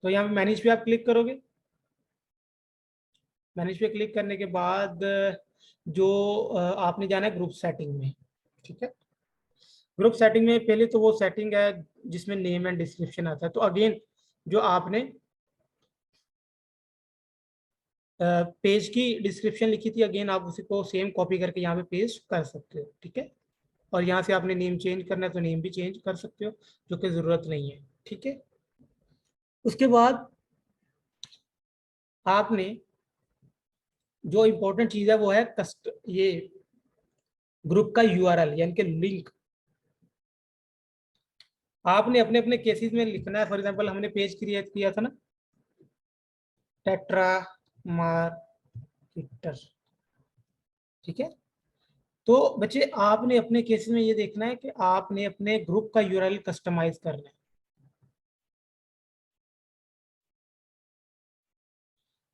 तो यहाँ पे मैनेज पे आप क्लिक करोगे। मैनेज पे क्लिक करने के बाद जो आपने जाना है ग्रुप सेटिंग में, ठीक है। ग्रुप सेटिंग में पहले तो वो सेटिंग है जिसमें नेम एंड डिस्क्रिप्शन आता है। तो अगेन जो आपने पेज की डिस्क्रिप्शन लिखी थी, अगेन आप उसी को सेम कॉपी करके यहाँ पे पेस्ट कर सकते हो, ठीक है। और यहाँ से आपने नेम चेंज करना है तो नेम भी चेंज कर सकते हो, जो कि ज़रूरत नहीं है, ठीक है। उसके बाद आपने जो इम्पोर्टेंट चीज़ है वो है कस्ट ये ग्रुप का यूआरएल यानी कि लिंक। आपने अपने अपने केसेस में लिखना है। फॉर एग्जांपल हमने पेज क्रिएट किया था ना, टेट्रा मार्केटर, ठीक है। तो बच्चे आपने अपने केसेस में ये देखना है कि आपने अपने ग्रुप का यूआरएल कस्टमाइज करना है।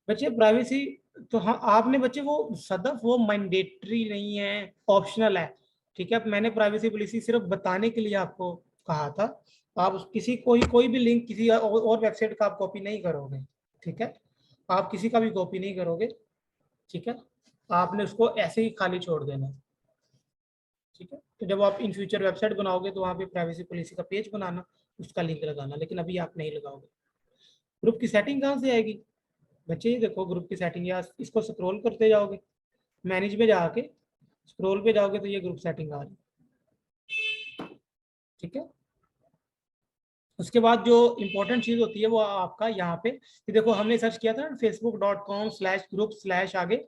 बच्चे प्राइवेसी तो हाँ आपने बच्चे वो सदफ वो मैंडेटरी नहीं है, ऑप्शनल है, ठीक है। मैंने प्राइवेसी पॉलिसी सिर्फ बताने के लिए आपको कहा था। आप किसी कोई भी लिंक किसी और वेबसाइट का आप कॉपी नहीं करोगे, ठीक है। आप किसी का भी कॉपी नहीं करोगे, ठीक है। आपने उसको ऐसे ही खाली छोड़ देना है, ठीक है। तो जब आप इन फ्यूचर वेबसाइट बनाओगे तो वहाँ पे प्राइवेसी पॉलिसी का पेज बनाना, उसका लिंक लगाना, लेकिन अभी आप नहीं लगाओगे। ग्रुप की सेटिंग कहाँ से आएगी बच्चे, ये देखो ग्रुप की सेटिंग, या इसको स्क्रॉल करते जाओगे, मैनेज में जाके स्क्रॉल पे जाओगे तो ये ग्रुप सेटिंग आ रही है, ठीक है। उसके बाद जो इंपॉर्टेंट चीज होती है वो आपका यहाँ पे, कि देखो हमने सर्च किया था facebook.com/group/ आगे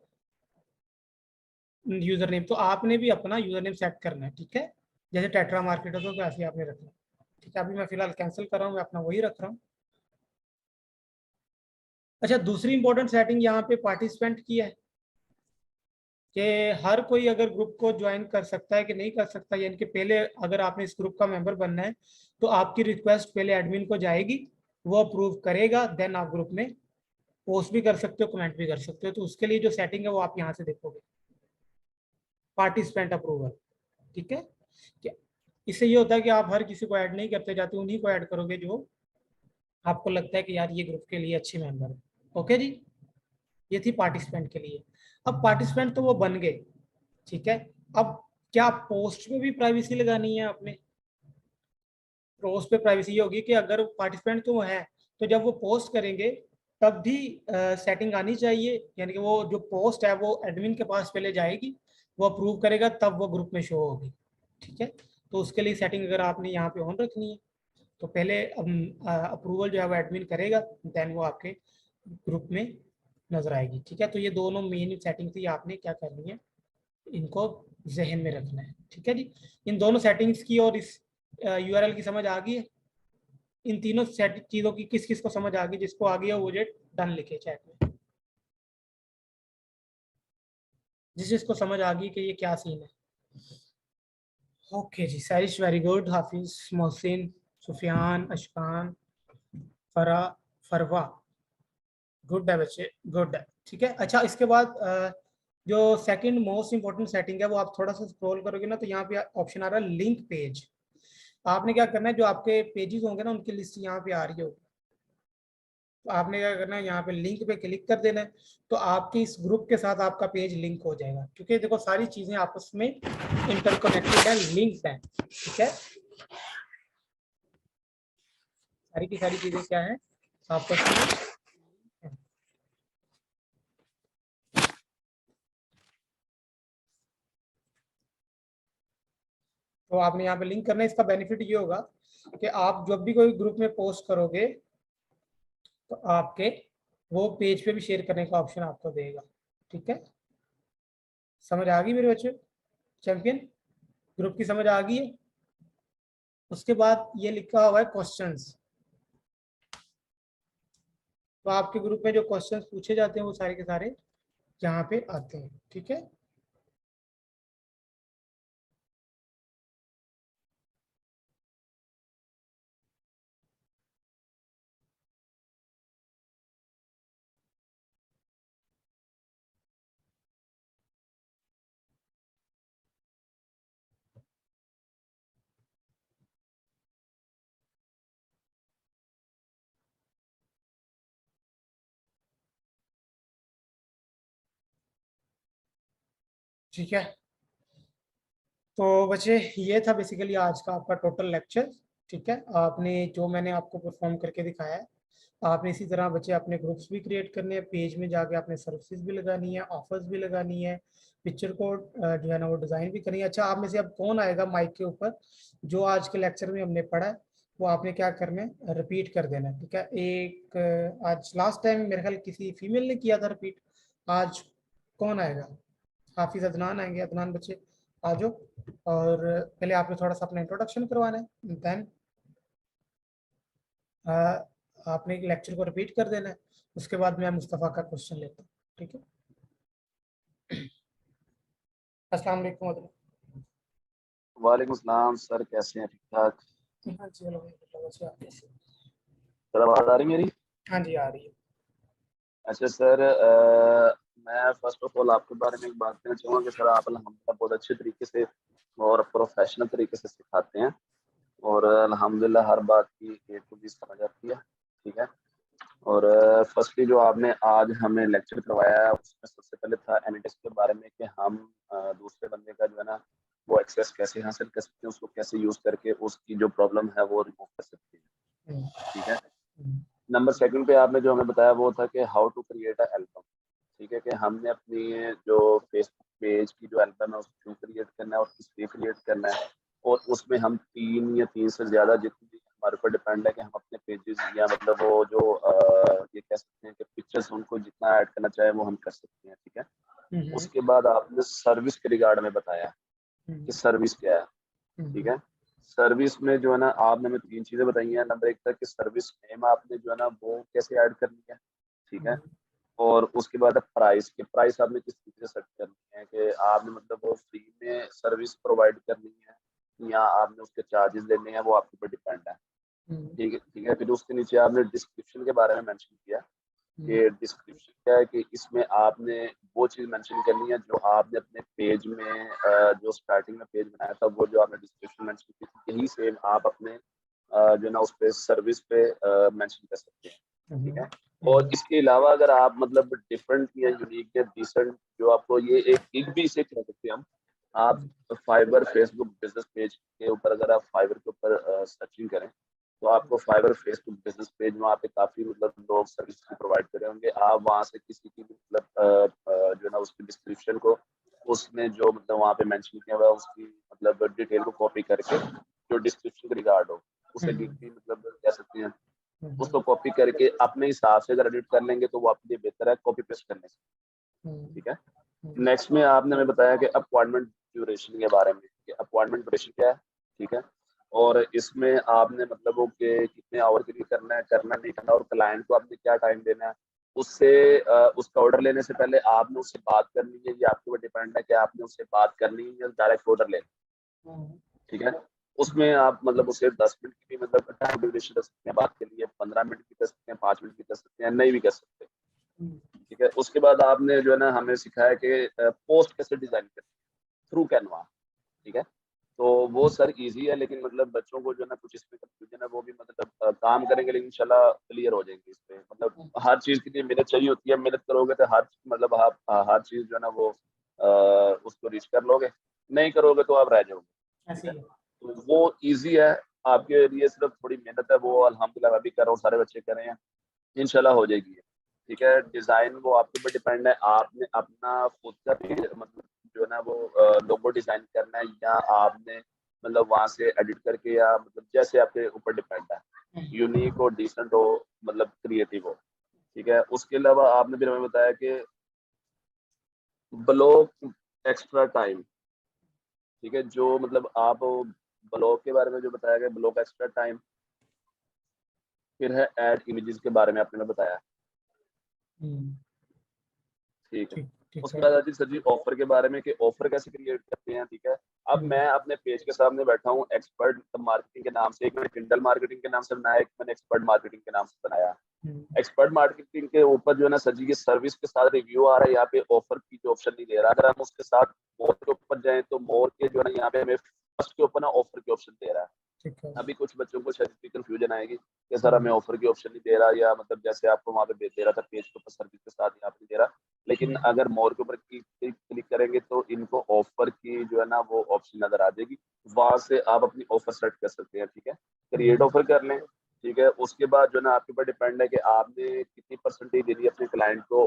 यूजर नेम, तो आपने भी अपना यूजर नेम सेट करना है, ठीक है। जैसे टेट्रा मार्केटर तो ऐसे ही आपने रखना है, ठीक है। अभी मैं फिलहाल कैंसिल कर रहा हूँ, मैं अपना वही रख रहा हूँ। अच्छा, दूसरी इंपॉर्टेंट सेटिंग यहाँ पे पार्टिसिपेंट की है कि हर कोई अगर ग्रुप को ज्वाइन कर सकता है कि नहीं कर सकता, यानी कि पहले अगर आपने इस ग्रुप का मेंबर बनना है तो आपकी रिक्वेस्ट पहले एडमिन को जाएगी, वो अप्रूव करेगा, देन आप ग्रुप में पोस्ट भी कर सकते हो, कमेंट भी कर सकते हो। तो उसके लिए जो सेटिंग है वो आप यहाँ से देखोगे, पार्टिसिपेंट अप्रूवल, ठीक है। क्या इससे ये होता है कि आप हर किसी को ऐड नहीं करते जाते, उन्हीं को ऐड करोगे जो आपको लगता है कि यार ये ग्रुप के लिए अच्छे मेंबर है। ओके जी, ये थी पार्टिसिपेंट के लिए। अब पार्टिसिपेंट तो वो बन गए, ठीक है। अब क्या पोस्ट में भी प्राइवेसी लगानी है आपने? पोस्ट पे प्राइवेसी ये होगी कि अगर पार्टिसिपेंट तो है तो जब वो पोस्ट करेंगे तब भी सेटिंग आनी चाहिए, यानी कि वो जो पोस्ट है वो एडमिन के पास पहले जाएगी, वो अप्रूव करेगा तब वो ग्रुप में शो होगी, ठीक है। तो उसके लिए सेटिंग अगर आपने यहाँ पे ऑन रखनी है तो पहले अप्रूवल जो है वो एडमिन करेगा, देन वो आपके ग्रुप में नजर आएगी, ठीक है। तो ये दोनों मेन सेटिंग थी, आपने क्या करनी है, इनको जहन में रखना है, ठीक है जी। इन दोनों सेटिंग्स की और इस यूआरएल की समझ आ गई है। इन तीनों सेट चीजों की किस किस को समझ आ गई, जिसको आ गया वो मुझे डन लिखे चैट में, जिस जिसको समझ आ गई कि ये क्या सीन है। ओके जी, सारिश वेरी गुड, हाफिज, मोहसिन, सुफियान, अशकान, फरा, फरवा, गुड है बच्चे, गुड है, ठीक है। अच्छा, इसके बाद जो सेकंड मोस्ट इंपॉर्टेंट सेटिंग है वो आप थोड़ा सा स्क्रॉल करोगे ना तो यहाँ पे ऑप्शन आ रहा है लिंक पेज। आपने क्या करना है, जो आपके पेजेस होंगे ना उनकी लिस्ट यहाँ पे आ रही होगी, तो आपने क्या करना है, यहाँ पे लिंक पे क्लिक कर देना है, तो आपके इस ग्रुप के साथ आपका पेज लिंक हो जाएगा। क्योंकि देखो सारी चीजें आपस में इंटरकनेक्टेड है, लिंक्ड है, ठीक है। सारी की सारी चीजें क्या है, आपस में। तो आपने यहाँ पे लिंक करना है। इसका बेनिफिट ये होगा कि आप जब भी कोई ग्रुप में पोस्ट करोगे तो आपके वो पेज पे भी शेयर करने का ऑप्शन आपको देगा, ठीक है। समझ आ गई मेरे बच्चे? चैंपियन, ग्रुप की समझ आ गई है? उसके बाद ये लिखा हुआ है क्वेश्चंस। तो आपके ग्रुप में जो क्वेश्चंस पूछे जाते हैं वो सारे के सारे यहाँ पे आते हैं, ठीक है। ठीक है, तो बच्चे ये था बेसिकली आज का आपका टोटल लेक्चर, ठीक है। आपने जो मैंने आपको परफॉर्म करके दिखाया है, आपने इसी तरह बच्चे अपने ग्रुप्स भी क्रिएट करने हैं, पेज में जाके आपने सर्विसेज भी लगानी है, ऑफर्स भी लगानी है, पिक्चर को जो है ना वो डिज़ाइन भी करनी है। अच्छा, आप में से अब कौन आएगा माइक के ऊपर, जो आज के लेक्चर में हमने पढ़ा है वो आपने क्या करना है, रिपीट कर देना है, ठीक है। एक आज लास्ट टाइम मेरे ख्याल किसी फीमेल ने किया था रिपीट, आज कौन आएगा? हाफिज अदनान आएंगे। अदनान बच्चे आ जाओ, और पहले आपने थोड़ा सा अपना इंट्रोडक्शन करवाना है, देन आपने लेक्चर को रिपीट कर देना है। उसके बाद मैं मुस्तफ़ा का क्वेश्चन लेता हूँ, ठीक है। अस्सलाम वालेकुम अदनान। वालेकुम सलाम सर, कैसे हैं? ठीक ठाक? हाँ जी, अलहमदुलिल्लाह, बच्चे आप कैसे? सर आवाज आ रही मेरी? हाँ जी, आ रही है। अच्छा सर, मैं फर्स्ट ऑफ ऑल आपके बारे में एक बात कहना चाहूँगा कि सर आप अल्हम्दुलिल्लाह बहुत अच्छे तरीके से और प्रोफेशनल तरीके से सिखाते हैं, और अल्हम्दुलिल्लाह हर बात की ए टू बी समझ आती है, ठीक है। और फर्स्टली जो आपने आज हमें लेक्चर करवाया है उसमें सबसे पहले था एनालिटिक्स के बारे में कि हम दूसरे बंदे का जो है ना वो एक्सेस कैसे हासिल कर सकते हैं, उसको कैसे यूज़ करके उसकी जो प्रॉब्लम है वो रिमूव कर सकते हैं, ठीक है। नंबर सेकंड पे आपने जो हमें बताया वो था कि how to create a album, ठीक है, कि हमने अपनी जो फेसबुक पेज की जो एल्बम है उसको क्यों क्रिएट करना है और किस लिए क्रिएट करना है, और उसमें हम 3 से ज़्यादा जितनी हमारे ऊपर डिपेंड है कि हम अपने पेजेस या मतलब वो जो ये कह सकते हैं कि पिक्चर्स उनको जितना ऐड करना चाहे वो हम कर सकते हैं, ठीक है। उसके बाद आपने सर्विस के रिगार्ड में बताया कि सर्विस क्या है, ठीक है। सर्विस में जो है ना आपने हमें 3 चीज़ें बताई हैं। नंबर 1 था कि सर्विस नेम आपने जो है ना वो कैसे ऐड करनी है, ठीक है। और उसके बाद है प्राइस, के प्राइस आपने किस तरीके से सेट करनी है, कि आपने मतलब वो फ्री में सर्विस प्रोवाइड करनी है या आपने उसके चार्जेस लेने हैं, वो आपके ऊपर डिपेंड है, ठीक है, ठीक है। फिर उसके नीचे आपने डिस्क्रिप्शन के बारे में मेंशन किया कि डिस्क्रिप्शन क्या है, कि इसमें आपने वो चीज़ मेंशन करनी है जो आपने अपने पेज में जो स्टार्टिंग में पेज बनाया था वो जो आपने डिस्क्रिप्शन मेंशन की थी, यही सेम आप अपने जो ना उस पे सर्विस पे मेंशन कर सकते हैं, ठीक है। और इसके अलावा अगर आप मतलब डिफरेंट या यूनिक या डिसेंट जो आपको ये एक गिग भी इसे कह सकते हैं हम, आप फाइबर फेसबुक बिजनेस पेज के ऊपर अगर आप फाइबर के ऊपर सर्चिंग करें तो आपको फाइबर फेसबुक बिजनेस पेज वहाँ पे काफी मतलब लोग सर्विस प्रोवाइड कर रहे होंगे। आप वहाँ से किसी की भी मतलब जो है ना उसकी डिस्क्रिप्शन को उसने जो मतलब वहाँ पे मेंशन किया हुआ है उसकी मतलब डिटेल को कॉपी करके जो डिस्क्रिप्शन के रिगार्ड हो उसे गिग भी मतलब कह सकते हैं, उसको कॉपी करके अपने हिसाब से अगर एडिट कर लेंगे तो वो आपके लिए बेहतर है कॉपी पेस्ट करने से, ठीक है। नेक्स्ट में आपने हमें बताया कि अपॉइंटमेंट ड्यूरेशन के बारे में, कि अपॉइंटमेंट ड्यूरेशन क्या है, ठीक है। और इसमें आपने मतलब वो कि कितने आवर के लिए करना है, करना नहीं करना, और क्लाइंट को आपने क्या टाइम देना है, उससे उसका ऑर्डर लेने से पहले आपने उससे बात करनी है, ये आपके ऊपर डिपेंड है कि आपने उससे बात करनी है या डायरेक्ट ऑर्डर लेना, ठीक है। उसमें आप मतलब उसे 10 मिनट की भी मतलब टाइम ड्यूरेशन कर सकते हैं बात के लिए, 15 मिनट की कर सकते हैं, 5 मिनट की कर सकते हैं, नहीं भी कर सकते, ठीक है। उसके बाद आपने जो है ना हमें सिखाया कि पोस्ट कैसे डिजाइन करनी है थ्रू कैनवा, ठीक है। तो वो सर इजी है, लेकिन मतलब बच्चों को जो है ना कुछ इसमें कंफ्यूजन है, वो भी मतलब काम करेंगे लेकिन इंशाल्लाह क्लियर हो जाएंगे इस पे। मतलब हर चीज के लिए मेहनत चाहिए होती है, मेहनत करोगे तो हर मतलब आप हर चीज जो है ना वो उसको रीच कर लोगे, नहीं करोगे तो आप रह जाओगे, ऐसे ठीक है। ही है। तो वो इजी है आपके लिए, सिर्फ थोड़ी मेहनत है, वो अल्हम्दुलिल्लाह मैं भी कर रहा हूँ, सारे बच्चे कर रहे हैं, इंशाल्लाह हो जाएगी ये, ठीक है। डिजाइन वो आपके ऊपर डिपेंड है, आपने अपना खुद का भी मतलब जो है ना वो लोगो डिजाइन करना है, या आपने मतलब वहां से एडिट करके, या मतलब जैसे आपके ऊपर डिपेंड है, यूनिक हो, डिसेंट हो, मतलब क्रिएटिव हो, ठीक है। उसके अलावा आपने फिर हमें बताया कि ब्लॉक एक्स्ट्रा टाइम, ठीक है, जो मतलब आप ब्लॉक के बारे में जो बताया गया, ब्लॉक एक्स्ट्रा टाइम, फिर है ऐड इमेजेस के बारे में आपने बताया, हम्म, ठीक है। ठीक ठीक उसके है। बाद आती है सर जी ऑफर के बारे में कि ऑफर कैसे क्रिएट करते हैं, ठीक है। अब मैं अपने पेज के सामने बैठा हूँ एक्सपर्ट मार्केटिंग के नाम से, एक मैंने किंडल मार्केटिंग के नाम से बनाया, एक मैंने एक्सपर्ट मार्केटिंग के नाम से बनाया। एक्सपर्ट मार्केटिंग के ऊपर जो है ना सर जी ये सर्विस के साथ रिव्यू आ रहा है, यहाँ पे ऑफर की जो ऑप्शन नहीं दे रहा। अगर हम उसके साथ मोर के ऊपर जाए तो मोर के जो है ना यहाँ पे हमें फर्स्ट के ऊपर ना ऑफर की ऑप्शन दे रहा है। ठीक है। अभी कुछ बच्चों को शायद कंफ्यूजन आएगी कि सर हमें ऑफर की ऑप्शन नहीं दे रहा, या मतलब जैसे आपको वहां पे दे रहा था पेज के ऊपर सर्विस के साथ यहाँ पे दे रहा। लेकिन अगर मोर के ऊपर क्लिक करेंगे तो इनको ऑफर की जो है ना वो ऑप्शन नजर आ जाएगी, वहां से आप अपनी ऑफर सेट कर सकते हैं, ठीक है। क्रिएट ऑफर कर लें, ठीक है। उसके बाद जो है ना आपके ऊपर डिपेंड है कि आपने कितनी परसेंटेज देनी है अपने क्लाइंट को,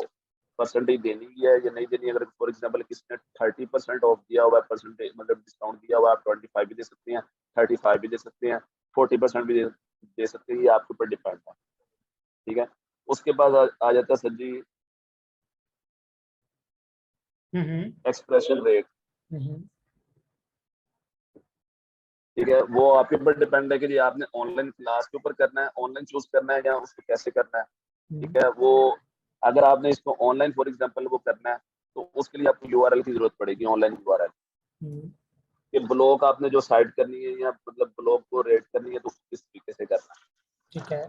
परसेंटेज देनी है या नहीं देनी है। अगर फॉर एग्जाम्पल किसने 30% ऑफ दिया हुआ है, परसेंटेज मतलब डिस्काउंट दिया हुआ है, आप 25 भी दे सकते हैं, 35 भी दे सकते हैं, 40% भी दे सकते हैं, ये आपके ऊपर डिपेंड है, ठीक है। उसके बाद आ जाता है सर जी एक्सप्रेशन रेट, ठीक है। वो आपके ऊपर डिपेंड है कि जी आपने ऑनलाइन क्लास के ऊपर करना है, ऑनलाइन चूज करना है, या उसको कैसे करना है, ठीक है। वो अगर आपने इसको ऑनलाइन फॉर एग्जांपल वो करना है तो उसके लिए आपको यूआरएल की जरूरत पड़ेगी, ऑनलाइन यूआरएल कि ब्लॉग आपने जो साइट करनी है या मतलब ब्लॉग को रेट करनी है तो किस तरीके से करना है, ठीक है।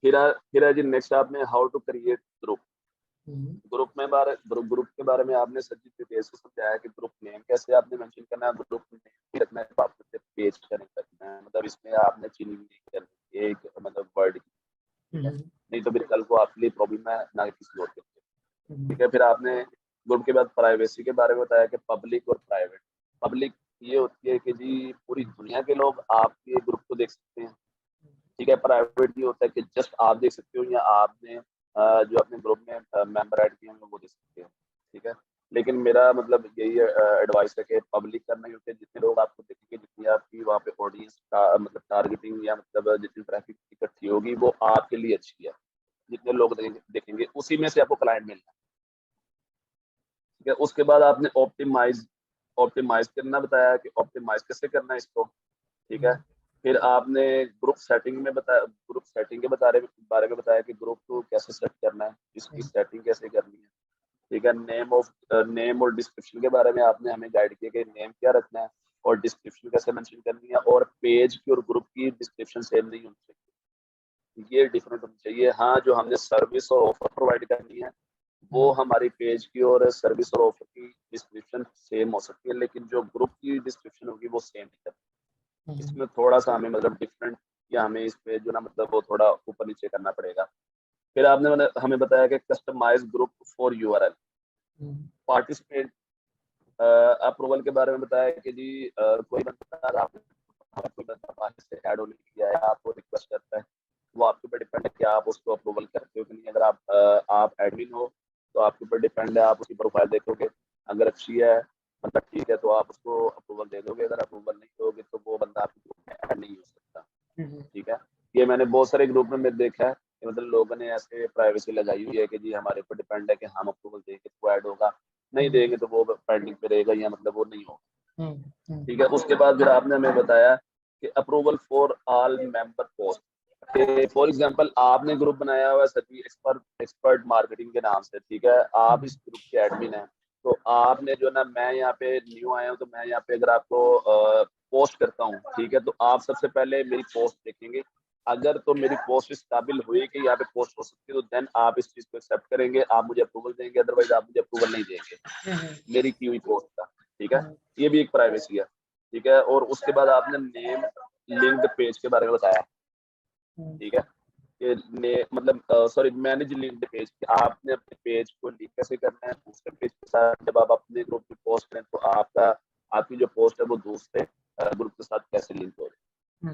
फिर है जी नेक्स्ट आपने how to create group. Group के बारे में आपने सभी डिटेल्स से समझाया कि ग्रुप नेम कैसे आपने मेंशन करना है, ग्रुप नेम रखना है, आपने पेज कनेक्ट करना है, मतलब इसमें आपने चीनिंग नहीं करनी एक मतलब वर्ड की, ठीक है। नहीं तो फिर कल को आपके लिए प्रॉब्लम है ना किसी और के लिए, ठीक है। फिर आपने ग्रुप के बाद प्राइवेसी के बारे में बताया कि पब्लिक और प्राइवेट। पब्लिक ये होती है कि जी पूरी दुनिया के लोग आपके ग्रुप को देख सकते हैं, ठीक है। प्राइवेट ये होता है कि जस्ट आप देख सकते हो या आपने जो अपने ग्रुप में मेंबर ऐड किए होंगे वो देख सकते हो, ठीक है। लेकिन मेरा मतलब यही एडवाइस है कि पब्लिक करना, क्योंकि जितने लोग आपको देखेंगे, जितनी आपकी वहाँ पे ऑडियंस का मतलब टारगेटिंग या मतलब जितनी ट्रैफिक इकट्ठी होगी वो आपके लिए अच्छी है। जितने लोग देखेंगे उसी में से आपको क्लाइंट मिलना है, ठीक है। उसके बाद आपने ऑप्टिमाइज करना बताया कि ऑप्टिमाइज कैसे करना है इसको, ठीक है। फिर आपने ग्रुप सेटिंग के बारे में बताया कि ग्रुप को कैसे सेट करना है, इसकी सेटिंग कैसे करनी है, ठीक है। नेम और डिस्क्रिप्शन के बारे में आपने हमें गाइड किया कि नेम क्या रखना है और डिस्क्रिप्शन कैसे मेंशन करनी है, और पेज की और ग्रुप की डिस्क्रिप्शन सेम नहीं होनी चाहिए, ये डिफरेंट होनी चाहिए। हाँ, जो हमने सर्विस और ऑफर प्रोवाइड करनी है वो हमारी पेज की और सर्विस और ऑफर की डिस्क्रिप्शन सेम हो सकती है, लेकिन जो ग्रुप की डिस्क्रिप्शन होगी वो सेम नहीं करती। इसमें थोड़ा सा हमें मतलब डिफरेंट या हमें इस पे जो ना मतलब वो थोड़ा ऊपर नीचे करना पड़ेगा। फिर आपने हमें बताया कि customize group for URL. Participate approval के बारे में बताया कि जी कोई बंदा बाहर से ऐड होने किया है, आपको रिक्वेस्ट करता है, वो आपके ऊपर डिपेंड है कि आप उसको अप्रूवल करते हो कि नहीं। अगर आप एडमिन हो तो आपके ऊपर डिपेंड है, आप उसकी प्रोफाइल देखोगे, अगर अच्छी है मतलब ठीक है तो आप उसको अप्रूवल दे दोगे, अगर अप्रूवल नहीं दोगे तो वो बंदा आपके ग्रुप में ऐड नहीं हो सकता, ठीक है। ये मैंने बहुत सारे ग्रुप में देखा है कि मतलब लोगों ने ऐसे प्राइवेसी लगाई हुई है कि जी हमारे ऊपर डिपेंड है कि हम अप्रूवल देंगे तो वो ऐड होगा, नहीं देंगे तो वो पेंडिंग पे रहेगा या मतलब वो नहीं होगा, ठीक है। उसके बाद फिर आपने हमें बताया कि approval for all member post. For example आपने ग्रुप बनाया हुआ है सभी एक्सपर्ट मार्केटिंग के नाम से, ठीक है। आप इस ग्रुप के एडमिन हैं, तो आपने जो ना मैं यहाँ पे न्यू आया हूँ तो मैं यहाँ पे अगर आपको पोस्ट करता हूँ, ठीक है, तो आप सबसे पहले मेरी पोस्ट देखेंगे अगर तो मेरी पोस्ट इस काबिल हुई कि यहाँ पे पोस्ट हो सकती है, तो देन आप इस चीज को एक्सेप्ट करेंगे, आप मुझे अप्रूवल देंगे, अदरवाइज आप मुझे अप्रूवल नहीं देंगे मेरी की हुई पोस्ट का। ठीक है, ये भी एक प्राइवेसी है। ठीक है, और उसके बाद आपने नेम लिंक्ड पेज के बारे में बताया। ठीक है, ये मतलब सॉरी, मैनेज लिंक्ड पेज, आपने अपने पेज को लिंक कैसे करना है दूसरे पेज के साथ। जब आप अपने ग्रुप में पोस्ट करें तो आपकी जो पोस्ट है वो दूसरे ग्रुप के साथ कैसे लिंक हो रही है।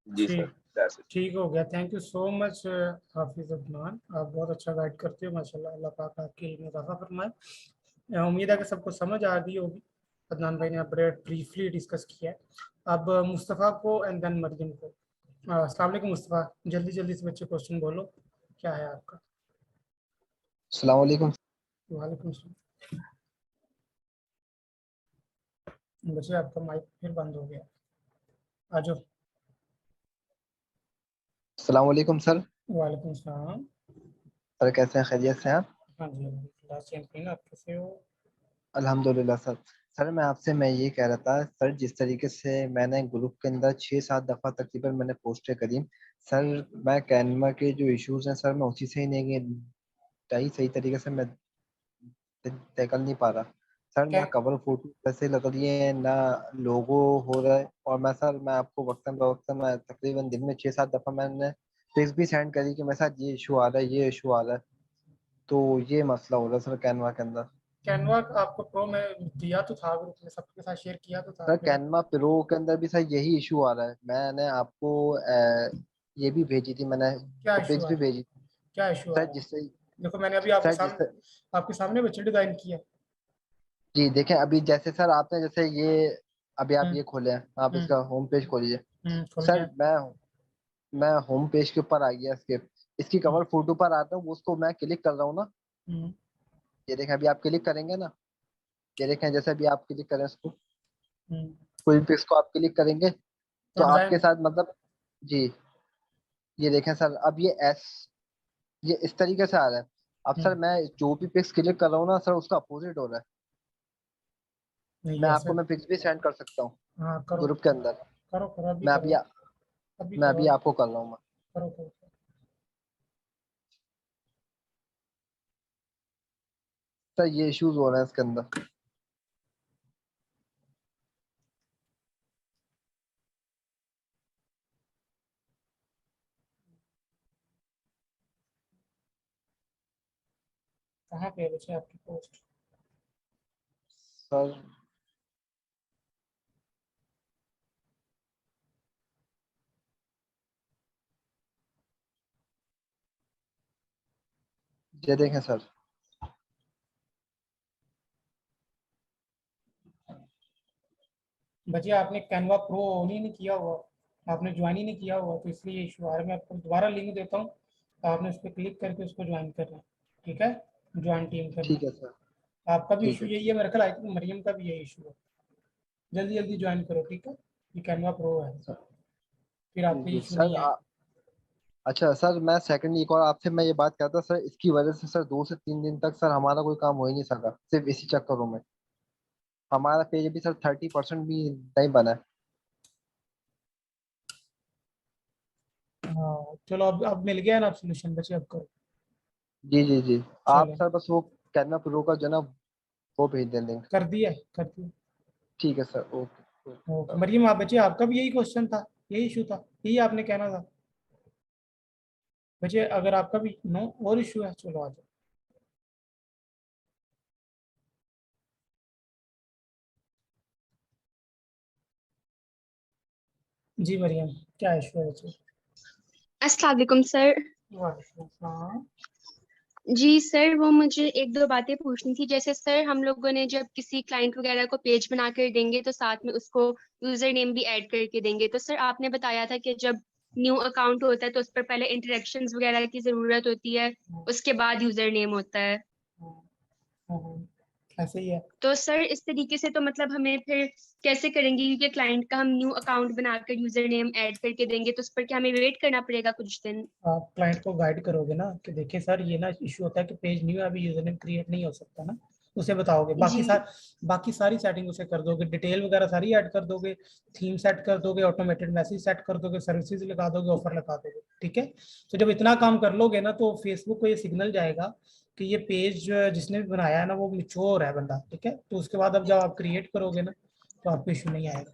जी सर, ठीक हो गया। थैंक यू सो मच हाफिज अदनान, आप बहुत अच्छा गाइड करते हो माशाल्लाह। अल्लाह पाक आपके इल्म में इजाफा फरमाए। उम्मीद है कि सबको समझ आ गई होगी। अदनान भाई ने बड़े ब्रीफली डिस्कस किया है। अब मुस्तफ़ा को एंड देन मरियम को। अस्सलाम वालेकुम मुस्तफ़ा, जल्दी जल्दी से बच्चे क्वेश्चन बोलो, क्या है आपका? अस्सलाम वालेकुम। वालेकुम सलाम। बच्चे आपका माइक फिर बंद हो गया, आ जाओ। अस्सलाम वालेकुम सर। वालेकुम सलाम। सर कैसे हैं, खैरियत से हैं आप? हाँ जी अल्हम्दुलिल्लाह, चैंपियन, आप कैसे हो? अल्हम्दुलिल्लाह सर। सर मैं ये कह रहा था सर, जिस तरीके से मैंने ग्रुप के अंदर 6-7 दफ़ा तकरीबन मैंने पोस्टें करी सर, मैं कैनवा के जो इश्यूज हैं सर, मैं उसी से ही नहीं सही तरीके से मैं टैकल नहीं पा रहा सर। क्या? ना कवर फोटो वैसे लग रही है, ना लोगो हो रहा है। और मैं आपको वक्तन बवक्तन मैं तकरीबन दिन में 6-7 दफ़ा मैंने पिक्स भी सेंड करी कि मेरे साथ ये इशू आ रहा है, ये इशू आ रहा है। तो ये मसला हो रहा है सर कैनवा के अंदर। कैनवा आपको प्रो में दिया तो था, ग्रुप में सबके साथ शेयर किया तो था सर आपने। कैनवा प्रो के अंदर भी सर यही इशू आ रहा है। मैंने आपको ये भी भेजी थी, मैंने क्या इशू पिक्स आ भी रहा है? भेजी थी क्या इशू आ सर, रहा है? जिससे देखो मैंने अभी सर जिससे आपके सामने बच्चे डिजाइन किया। जी देखें, अभी जैसे सर आपने जैसे ये अभी आप हम्म ये खोले हैं, आप हम्म इसका होम पेज खोलिए। खोल सर गया। मैं होम पेज के ऊपर आ गया, इसकी हम्म कवर फोटो पर आता हूँ, उसको मैं क्लिक कर रहा हूँ ना। हम्म ये देखें, अभी आप क्लिक करेंगे ना, ये देखें जैसे अभी आप क्लिक करें इसको, हम्म। कोई पिक्स को आप क्लिक करेंगे तो तो आपके डिजाइन। साथ मतलब जी, ये देखें सर, अब ये इस तरीके से आ रहा है। अब सर मैं जो भी पिक्स क्लिक कर रहा हूँ ना सर, उसका अपोजिट हो रहा है। नहीं ऐसे। मैं पिक्स भी सेंड कर सकता हूँ हाँ करो ग्रुप के करो। अंदर। करो करो अभी मैं करो। अभी अभी मैं करो अभी अभी। आपको कर रहा हूँ मैं। करो करो करो। सर ये इश्यूज हो रहे हैं इसके अंदर। कहाँ पे है बच्चे आपकी पोस्ट? सर ये देखें सर, बच्चे आपने कैनवा प्रो ऑन ही नहीं किया हुआ, आपने ज्वाइन ही नहीं किया हुआ, तो इसलिए इशू आ रहा है। मैं आपको दोबारा लिंक देता हूँ, आपने उस पर क्लिक करके उसको ज्वाइन करना है। ठीक है, ज्वाइन टीम करना ठीक है। है सर। आपका भी ठीक इशू है यही है मेरे ख्याल, आई थिंक मरियम का भी यही इशू है। जल्दी जल्दी ज्वाइन करो, ठीक है? ये कैनवा प्रो है, सर। फिर जी आपको ये जी इशू नहीं सर है। अच्छा सर, मैं सेकंड एक और आपसे मैं ये बात करता सर, इसकी वजह से सर 2 से 3 दिन तक सर हमारा कोई काम हो ही नहीं सका, सिर्फ इसी चक्करों में। हमारा पेज अभी सर 30% भी नहीं बना है। हाँ चलो, अब मिल गया ना सोल्यूशन बच्चे, अब करो। जी जी जी। आप चलो सर बस वो कैनवा प्रो का जो ना वो भेज दें लिंक। कर दिया है, कर दिया। ठीक है sir, okay okay okay. Maryam, आप बच्चे आपका भी यही क्वेश्चन था, यही इशू था, यही आपने कहना था बच्चे। अगर आपका भी नो और इशू है, चलो आ जाओ। जी मरियम, क्या इशू है बच्चे? अस्सलाम वालेकुम सर। वालेकुम अस्सलाम। जी सर, वो मुझे एक दो बातें पूछनी थी। जैसे सर, हम लोगों ने जब किसी क्लाइंट वगैरह को पेज बना कर देंगे तो साथ में उसको यूजर नेम भी ऐड करके देंगे। तो सर आपने बताया था कि जब न्यू अकाउंट होता है तो उस पर पहले इंटरेक्शंस वगैरह की जरूरत होती है, उसके बाद यूजर नेम होता है। ऐसे ही है। तो सर इस तरीके से तो मतलब हमें फिर कैसे करेंगे, क्योंकि क्लाइंट का हम न्यू अकाउंट बनाकर यूजर नेम ऐड करके देंगे तो उस पर क्या हमें वेट करना पड़ेगा कुछ दिन? आप क्लाइंट को गाइड करोगे ना कि देखिए सर ये ना इशू होता है कि पेज न्यू है, अभी यूजर नेम क्रिएट नहीं हो सकता ना, उसे बताओगे, बाकी सारी सेटिंग उसे कर दोगे, डिटेल वगैरह सारी ऐड कर दोगे, थीम सेट कर दोगे, ऑटोमेटेड मैसेज सेट कर दोगे, सर्विसेज लगा दोगे, ऑफर लगा दोगे, ठीक है। तो जब इतना काम कर लोगे ना तो फेसबुक को ये सिग्नल जाएगा कि ये पेज जिसने भी बनाया है ना वो मैच्योर है बंदा, ठीक है। तो उसके बाद अब जब आप क्रिएट करोगे ना तो आपको इशू नहीं आएगा।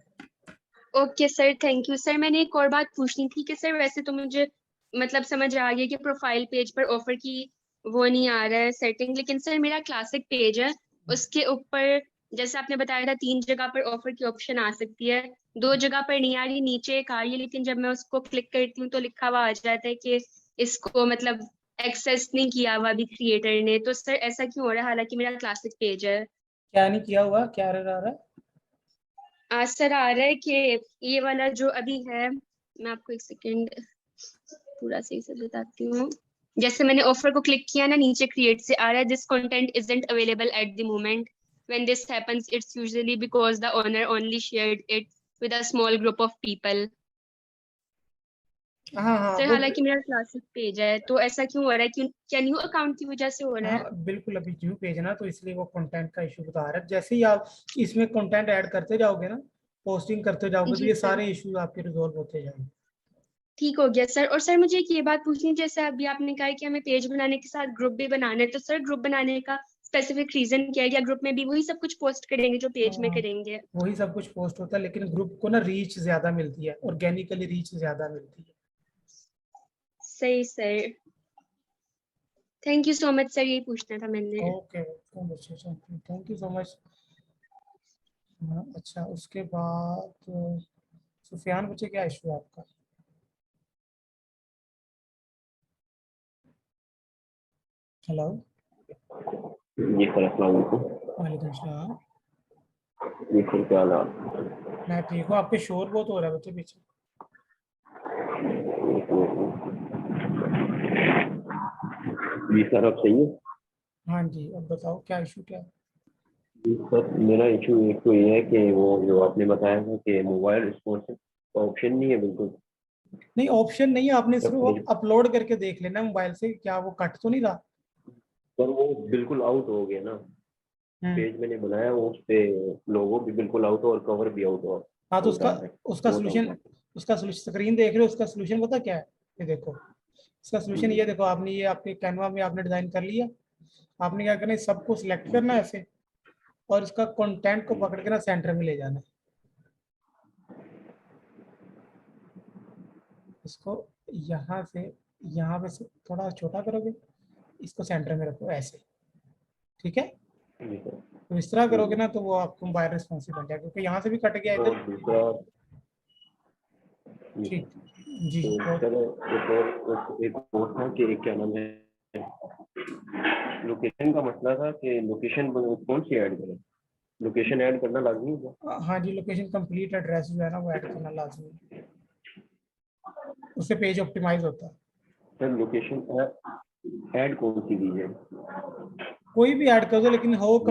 Okay sir, thank you sir. मैंने एक और बात पूछनी थी कि सर वैसे तो मुझे मतलब समझ आ गया कि प्रोफाइल पेज पर ऑफर की वो नहीं आ रहा है सेटिंग, लेकिन सर मेरा क्लासिक पेज है, उसके ऊपर जैसे आपने बताया था 3 जगह पर ऑफर की ऑप्शन आ सकती है, 2 जगह पर नहीं आ रही, नीचे एक आ रही है, लेकिन जब मैं उसको क्लिक करती हूँ तो लिखा हुआ आ जाता है कि इसको मतलब एक्सेस नहीं किया हुआ अभी क्रिएटर ने। तो सर ऐसा क्यों हो रहा है, हालांकि मेरा क्लासिक पेज है? क्या नहीं किया हुआ, क्या रह रहा है? सर आ रहा है कि ये वाला जो अभी है, मैं आपको एक सेकेंड पूरा सही से बताती हूँ। जैसे मैंने ऑफर को क्लिक किया ना, नीचे क्रिएट से आ रहा है this content isn't available at the moment, when this happens it's usually because the owner only shared it with a small group of people. हाँ हाँ सर वो, हालांकि मेरा क्लासिक पेज है, तो ऐसा क्यों हो रहा है? क्यों, क्या न्यू अकाउंट की वजह से हो रहा है? हाँ बिल्कुल, अभी न्यू पेज है ना तो इसलिए वो कंटेंट का इशू बता रहा है। जैसे ही आप इसमें कंटेंट ऐड करते जाओगे ना, पोस्टिंग करते जाओगे, तो जी ये सर, सारे इश्यूज आपके रिजॉल्व होते जाएंगे। ठीक हो गया सर। और सर मुझे एक ये बात पूछनी है, जैसे अभी आपने कहा है कि हमें पेज बनाने के साथ ग्रुप भी बनाना है, तो सर ग्रुप बनाने का स्पेसिफिक रीजन क्या है? या ग्रुप में भी वही सब कुछ पोस्ट करेंगे जो पेज में करेंगे? वही सब कुछ पोस्ट होता है, लेकिन ग्रुप को ना रीच ज्यादा मिलती है, ऑर्गेनिकली रीच ज्यादा मिलती है। सही sir, thank you so much sir, यही पूछना था मैंने। Okay, thank you so much. अच्छा, उसके बाद सुफियान बच्चे, क्या इशू है आपका? हेलो। जी सर, अस्सलाम वालेकुम। वालेकुम सलाम। जी सर, क्या हाल है? मैं ठीक हूँ, आपके शोर बहुत हो रहा है बच्चे पीछे। जी सर, अब सही है? हाँ जी, अब बताओ क्या इशू क्या है? जी सर, मेरा इशू एक तो ये है कि वो जो आपने बताया था कि मोबाइल रिस्पॉन्स का ऑप्शन नहीं है बिल्कुल। नहीं, ऑप्शन नहीं है, आपने सर सिर्फ अपलोड करके देख लेना मोबाइल से, क्या वो कट तो नहीं रहा? वो बिल्कुल आउट हो गया ना। हम्म। पेज मैंने बनाया, वो उस पे लोगो भी बिल्कुल आउट और कवर भी आउट हो हाँ तो होता उसका है। उसका वो सोल्यूशन, डाउन। स्क्रीन देख रहे हो, उसका सोल्यूशन पता क्या है? ये देखो, इसका सोल्यूशन ये देखो, आपने ये आपके कैनवा में आपने डिजाइन कर लिया, आपने क्या करना है, सबको सिलेक्ट करना है ऐसे, और इसका कंटेंट को पकड़ के ना सेंटर में ले जाना है। इसको यहाँ पे से थोड़ा छोटा करोगे, इसको सेंटर में रखो ऐसे, ठीक है। जी सर। तो इस तरह करोगे ना तो वो आपको मोबाइल रिस्पॉन्सिव बन जाएगा, क्योंकि यहाँ से भी कट गया इधर। और दूसरा, जी ठीक। सर, जी तो और सर एक और था कि क्या नाम है, लोकेशन का मसला था कि लोकेशन कौन सी ऐड करें? लोकेशन ऐड करना लाजमी है? हाँ जी, लोकेशन कंप्लीट एड्रेस जो है ना वो ऐड करना लाजमी है, उससे पेज ऑप्टिमाइज होता है। सर लोकेशन ऐड कौन सी दी है? कोई भी ऐड कर दो, लेकिन हो जी,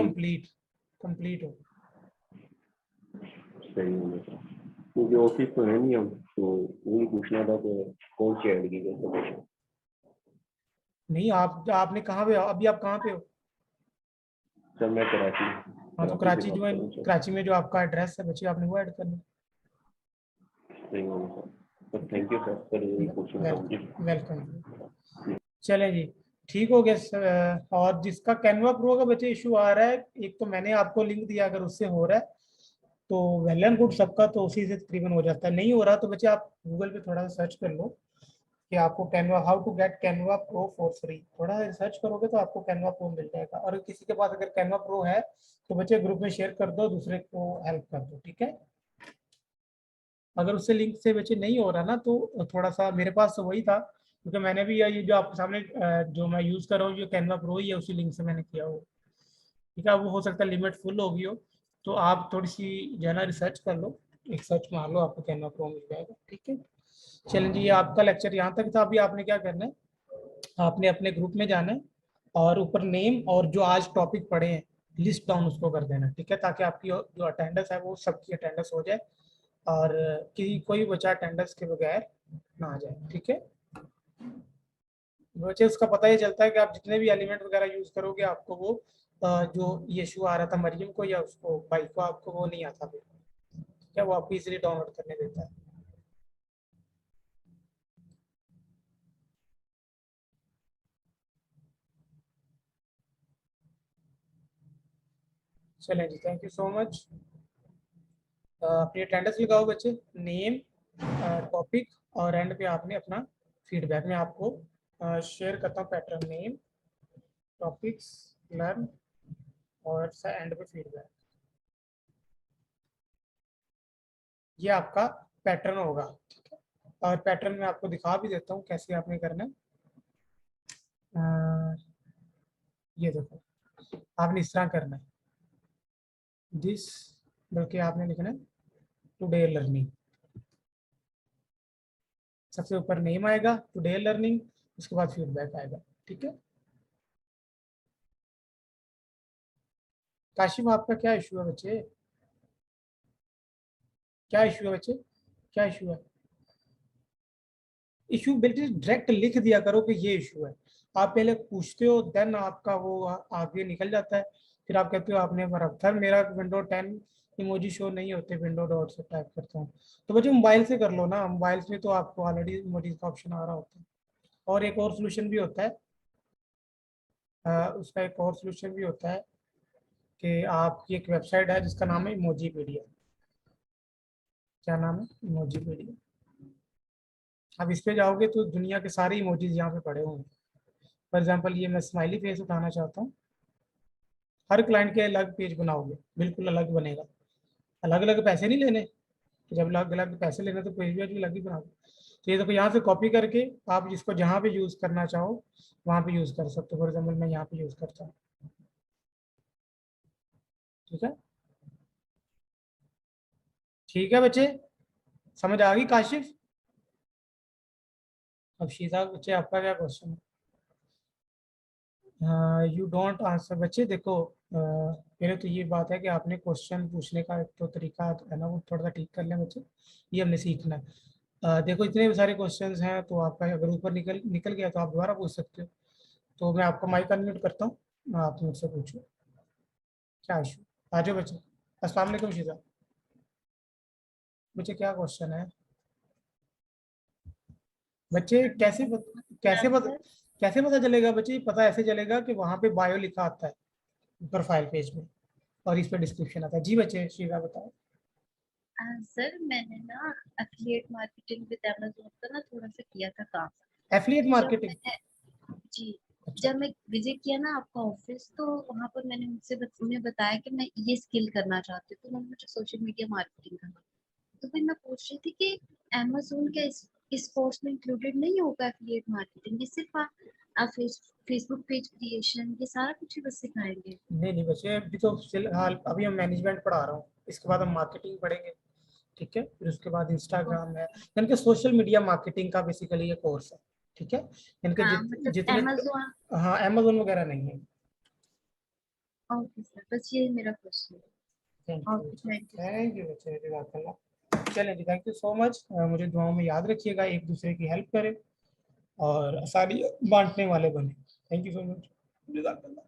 कंप्लीट हो। सही है सर, क्योंकि ऑफिस तो है नहीं हम, तो वही पूछना था कि कौन सी ऐड की गई लोकेशन। नहीं, आपने कहाँ पे हो अभी, आप कहाँ पे हो? सर मैं कराची हाँ तो कराची से कराची जो बात है, कर रहा हूँ सर। कराची में जो आपका एड्रेस है बच्चे, आपने वो ऐड करना है। सही है सर। सर ठीक है, थैंक यू सर, सर यही पूछना था मुझे। वेलकम। चलें जी, ठीक हो गया और जिसका कैनवा प्रो का बच्चे इशू आ रहा है, एक तो मैंने आपको लिंक दिया, अगर उससे हो रहा है तो वेल एंड गुड, सबका तो उसी से तकरीबन हो जाता है। नहीं हो रहा तो बच्चे आप गूगल पे थोड़ा सा सर्च कर लो कि आपको Canva, how to get Canva pro for free, थोड़ा सर्च करोगे तो आपको कैनवा प्रो मिल जाएगा। और किसी के पास अगर कैनवा प्रो है तो बच्चे ग्रुप में शेयर कर दो, दूसरे को हेल्प कर दो, ठीक है। अगर उससे लिंक से बच्चे नहीं हो रहा ना तो थोड़ा सा, मेरे पास तो वही था, क्योंकि मैंने भी ये जो आपके सामने जो मैं यूज़ कर रहा हूँ, जो कैनवा प्रो ही है, उसी लिंक से मैंने किया हो, ठीक है। वो हो सकता है लिमिट फुल होगी हो, तो आप थोड़ी सी जो है ना रिसर्च कर लो, एक सर्च मार लो, आपको कैनवा प्रो मिल जाएगा, ठीक है। चलें जी, ये आपका लेक्चर यहाँ तक था। अभी आपने क्या करना है, आपने अपने ग्रुप में जाना है और ऊपर नेम और जो आज टॉपिक पढ़े हैं लिस्ट डाउन उसको कर देना, ठीक है, ताकि आपकी जो अटेंडेंस है वो सबकी अटेंडेंस हो जाए, और कि कोई बच्चा अटेंडेंस के बगैर ना आ जाए, ठीक है। बच्चे उसका पता ही चलता है कि आप जितने भी एलिमेंट वगैरह यूज करोगे आपको वो जो ये इशू आ रहा था मरियम को या उसको भाई को, आपको वो नहीं आता फिर क्या, वो आपको इजीली डाउनलोड करने देता है। चलें जी, थैंक यू सो मच। अपनी अटेंडेंस लगाओ बच्चे, नेम, टॉपिक और एंड पे आपने अपना फीडबैक। मैं आपको शेयर करता हूँ पैटर्न, नेम, टॉपिक्स, लर्न और एंड पे फीडबैक। ये आपका पैटर्न होगा, ठीक है। और पैटर्न में आपको दिखा भी देता हूँ कैसे आपने करना है। ये देखो, आपने इस तरह करना है, दिस, बल्कि आपने लिखना है टुडे लर्निंग। सबसे ऊपर नेम आएगा, टुडे लर्निंग, उसके बाद फीडबैक आएगा, ठीक है। काशिफ, आपका क्या इशू है बच्चे? क्या इशू है बच्चे, क्या इशू है? इशू बेटे डायरेक्ट लिख दिया करो कि ये इशू है। आप पहले पूछते हो, देन आपका वो आगे निकल जाता है, फिर आप कहते हो आपने भरा। सर मेरा विंडो 10 इमोजी शो नहीं होते, विंडो डॉट से टाइप करता हूँ। तो बच्चे मोबाइल से कर लो ना, मोबाइल से तो आपको ऑलरेडी इमोजी का ऑप्शन आ रहा होता है। और एक और सोल्यूशन भी होता है, उसका एक और सोल्यूशन भी होता है कि आपकी एक वेबसाइट है जिसका नाम है इमोजीपीडिया। क्या नाम है? इमोजीपीडिया। अब इस पे जाओगे तो दुनिया के सारे इमोजीज यहाँ पे पड़े होंगे। फॉर एग्जांपल ये मैं स्माइली फेस उठाना चाहता हूँ। हर क्लाइंट के अलग पेज बनाओगे, बिल्कुल अलग बनेगा। अलग अलग पैसे नहीं लेने, तो जब अलग अलग पैसे लेने तो पेज भी अलग ही बनाओगे। तो ये देखो, यहाँ से कॉपी करके आप जिसको जहाँ पे यूज़ करना चाहो वहाँ पे यूज़ कर सकते हो। फॉर एग्जाम्पल मैं यहाँ पे यूज़ करता हूँ, ठीक है। ठीक है बच्चे, समझ आ गई काशिफ? अब शीजा बच्चे, आपका क्या क्वेश्चन है? You don't answer. बच्चे देखो, पहले तो ये बात है कि आपने क्वेश्चन पूछने का एक तो तरीका है ना, वो थोड़ा सा ठीक कर लें बच्चे, ये हमने सीखना है। देखो इतने सारे क्वेश्चंस हैं, तो आपका अगर ऊपर निकल निकल गया तो आप दोबारा पूछ सकते हो। तो मैं आपका माइक अनम्यूट करता हूँ, आप मुझसे पूछो क्या इशू। आ जाओ बच्चे। अस्सलाम वालेकुम शीजा। बच्चे क्या क्वेश्चन है बच्चे? कैसे पता चलेगा बच्चे? पता ऐसे चलेगा कि वहाँ पे बायो लिखा आता है प्रोफाइल पेज में, और इस पे डिस्क्रिप्शन आता है। जी बच्चे, शीजा बताओ। सर मैंने ना एफिलिएट मार्केटिंग विद अमेज़न का ना थोड़ा सा किया था काम। एफिलिएट जब मार्केटिंग? मैंने जी अच्छा, जब मैं विजिट किया ना आपका ऑफिस, तो वहाँ पर मैंने उन्हें बताया कि मैं ये स्किल करना चाहती हूँ, तो उन्होंने मुझे सोशल मीडिया मार्केटिंग करना। तो फिर मैं पूछ रही थी कि अमेज़न क्या इस कोर्स में इंक्लूडेड नहीं होगा एफिलिएट मार्केटिंग? ये सिर्फ आप फेसबुक पेज क्रिएशन ये सारा कुछ ही बस सिखाएंगे? नहीं नहीं बच्चे, अभी तो फिलहाल अभी हम मैनेजमेंट पढ़ा रहा हूँ, इसके बाद हम मार्केटिंग पढ़ेंगे, ठीक है। फिर उसके बाद इंस्टाग्राम है, इनके सोशल मीडिया मार्केटिंग का बेसिकली ये कोर्स है, ठीक है। इनके हाँ मतलब जितने, अमेज़न। हाँ अमेज़न वगैरह नहीं है। ओके सर, बस ये मेरा क्वेश्चन थैंक है। You, okay thank you. Thank you बच्चे, जज़ाकल्लाह। चलें जी, थैंक यू सो मच। मुझे दुआओं में याद रखिएगा, एक दूसरे की हेल्प करें और आसानी बांटने वाले बने। थैंक यू सो मच, जज़ाकल्लाह।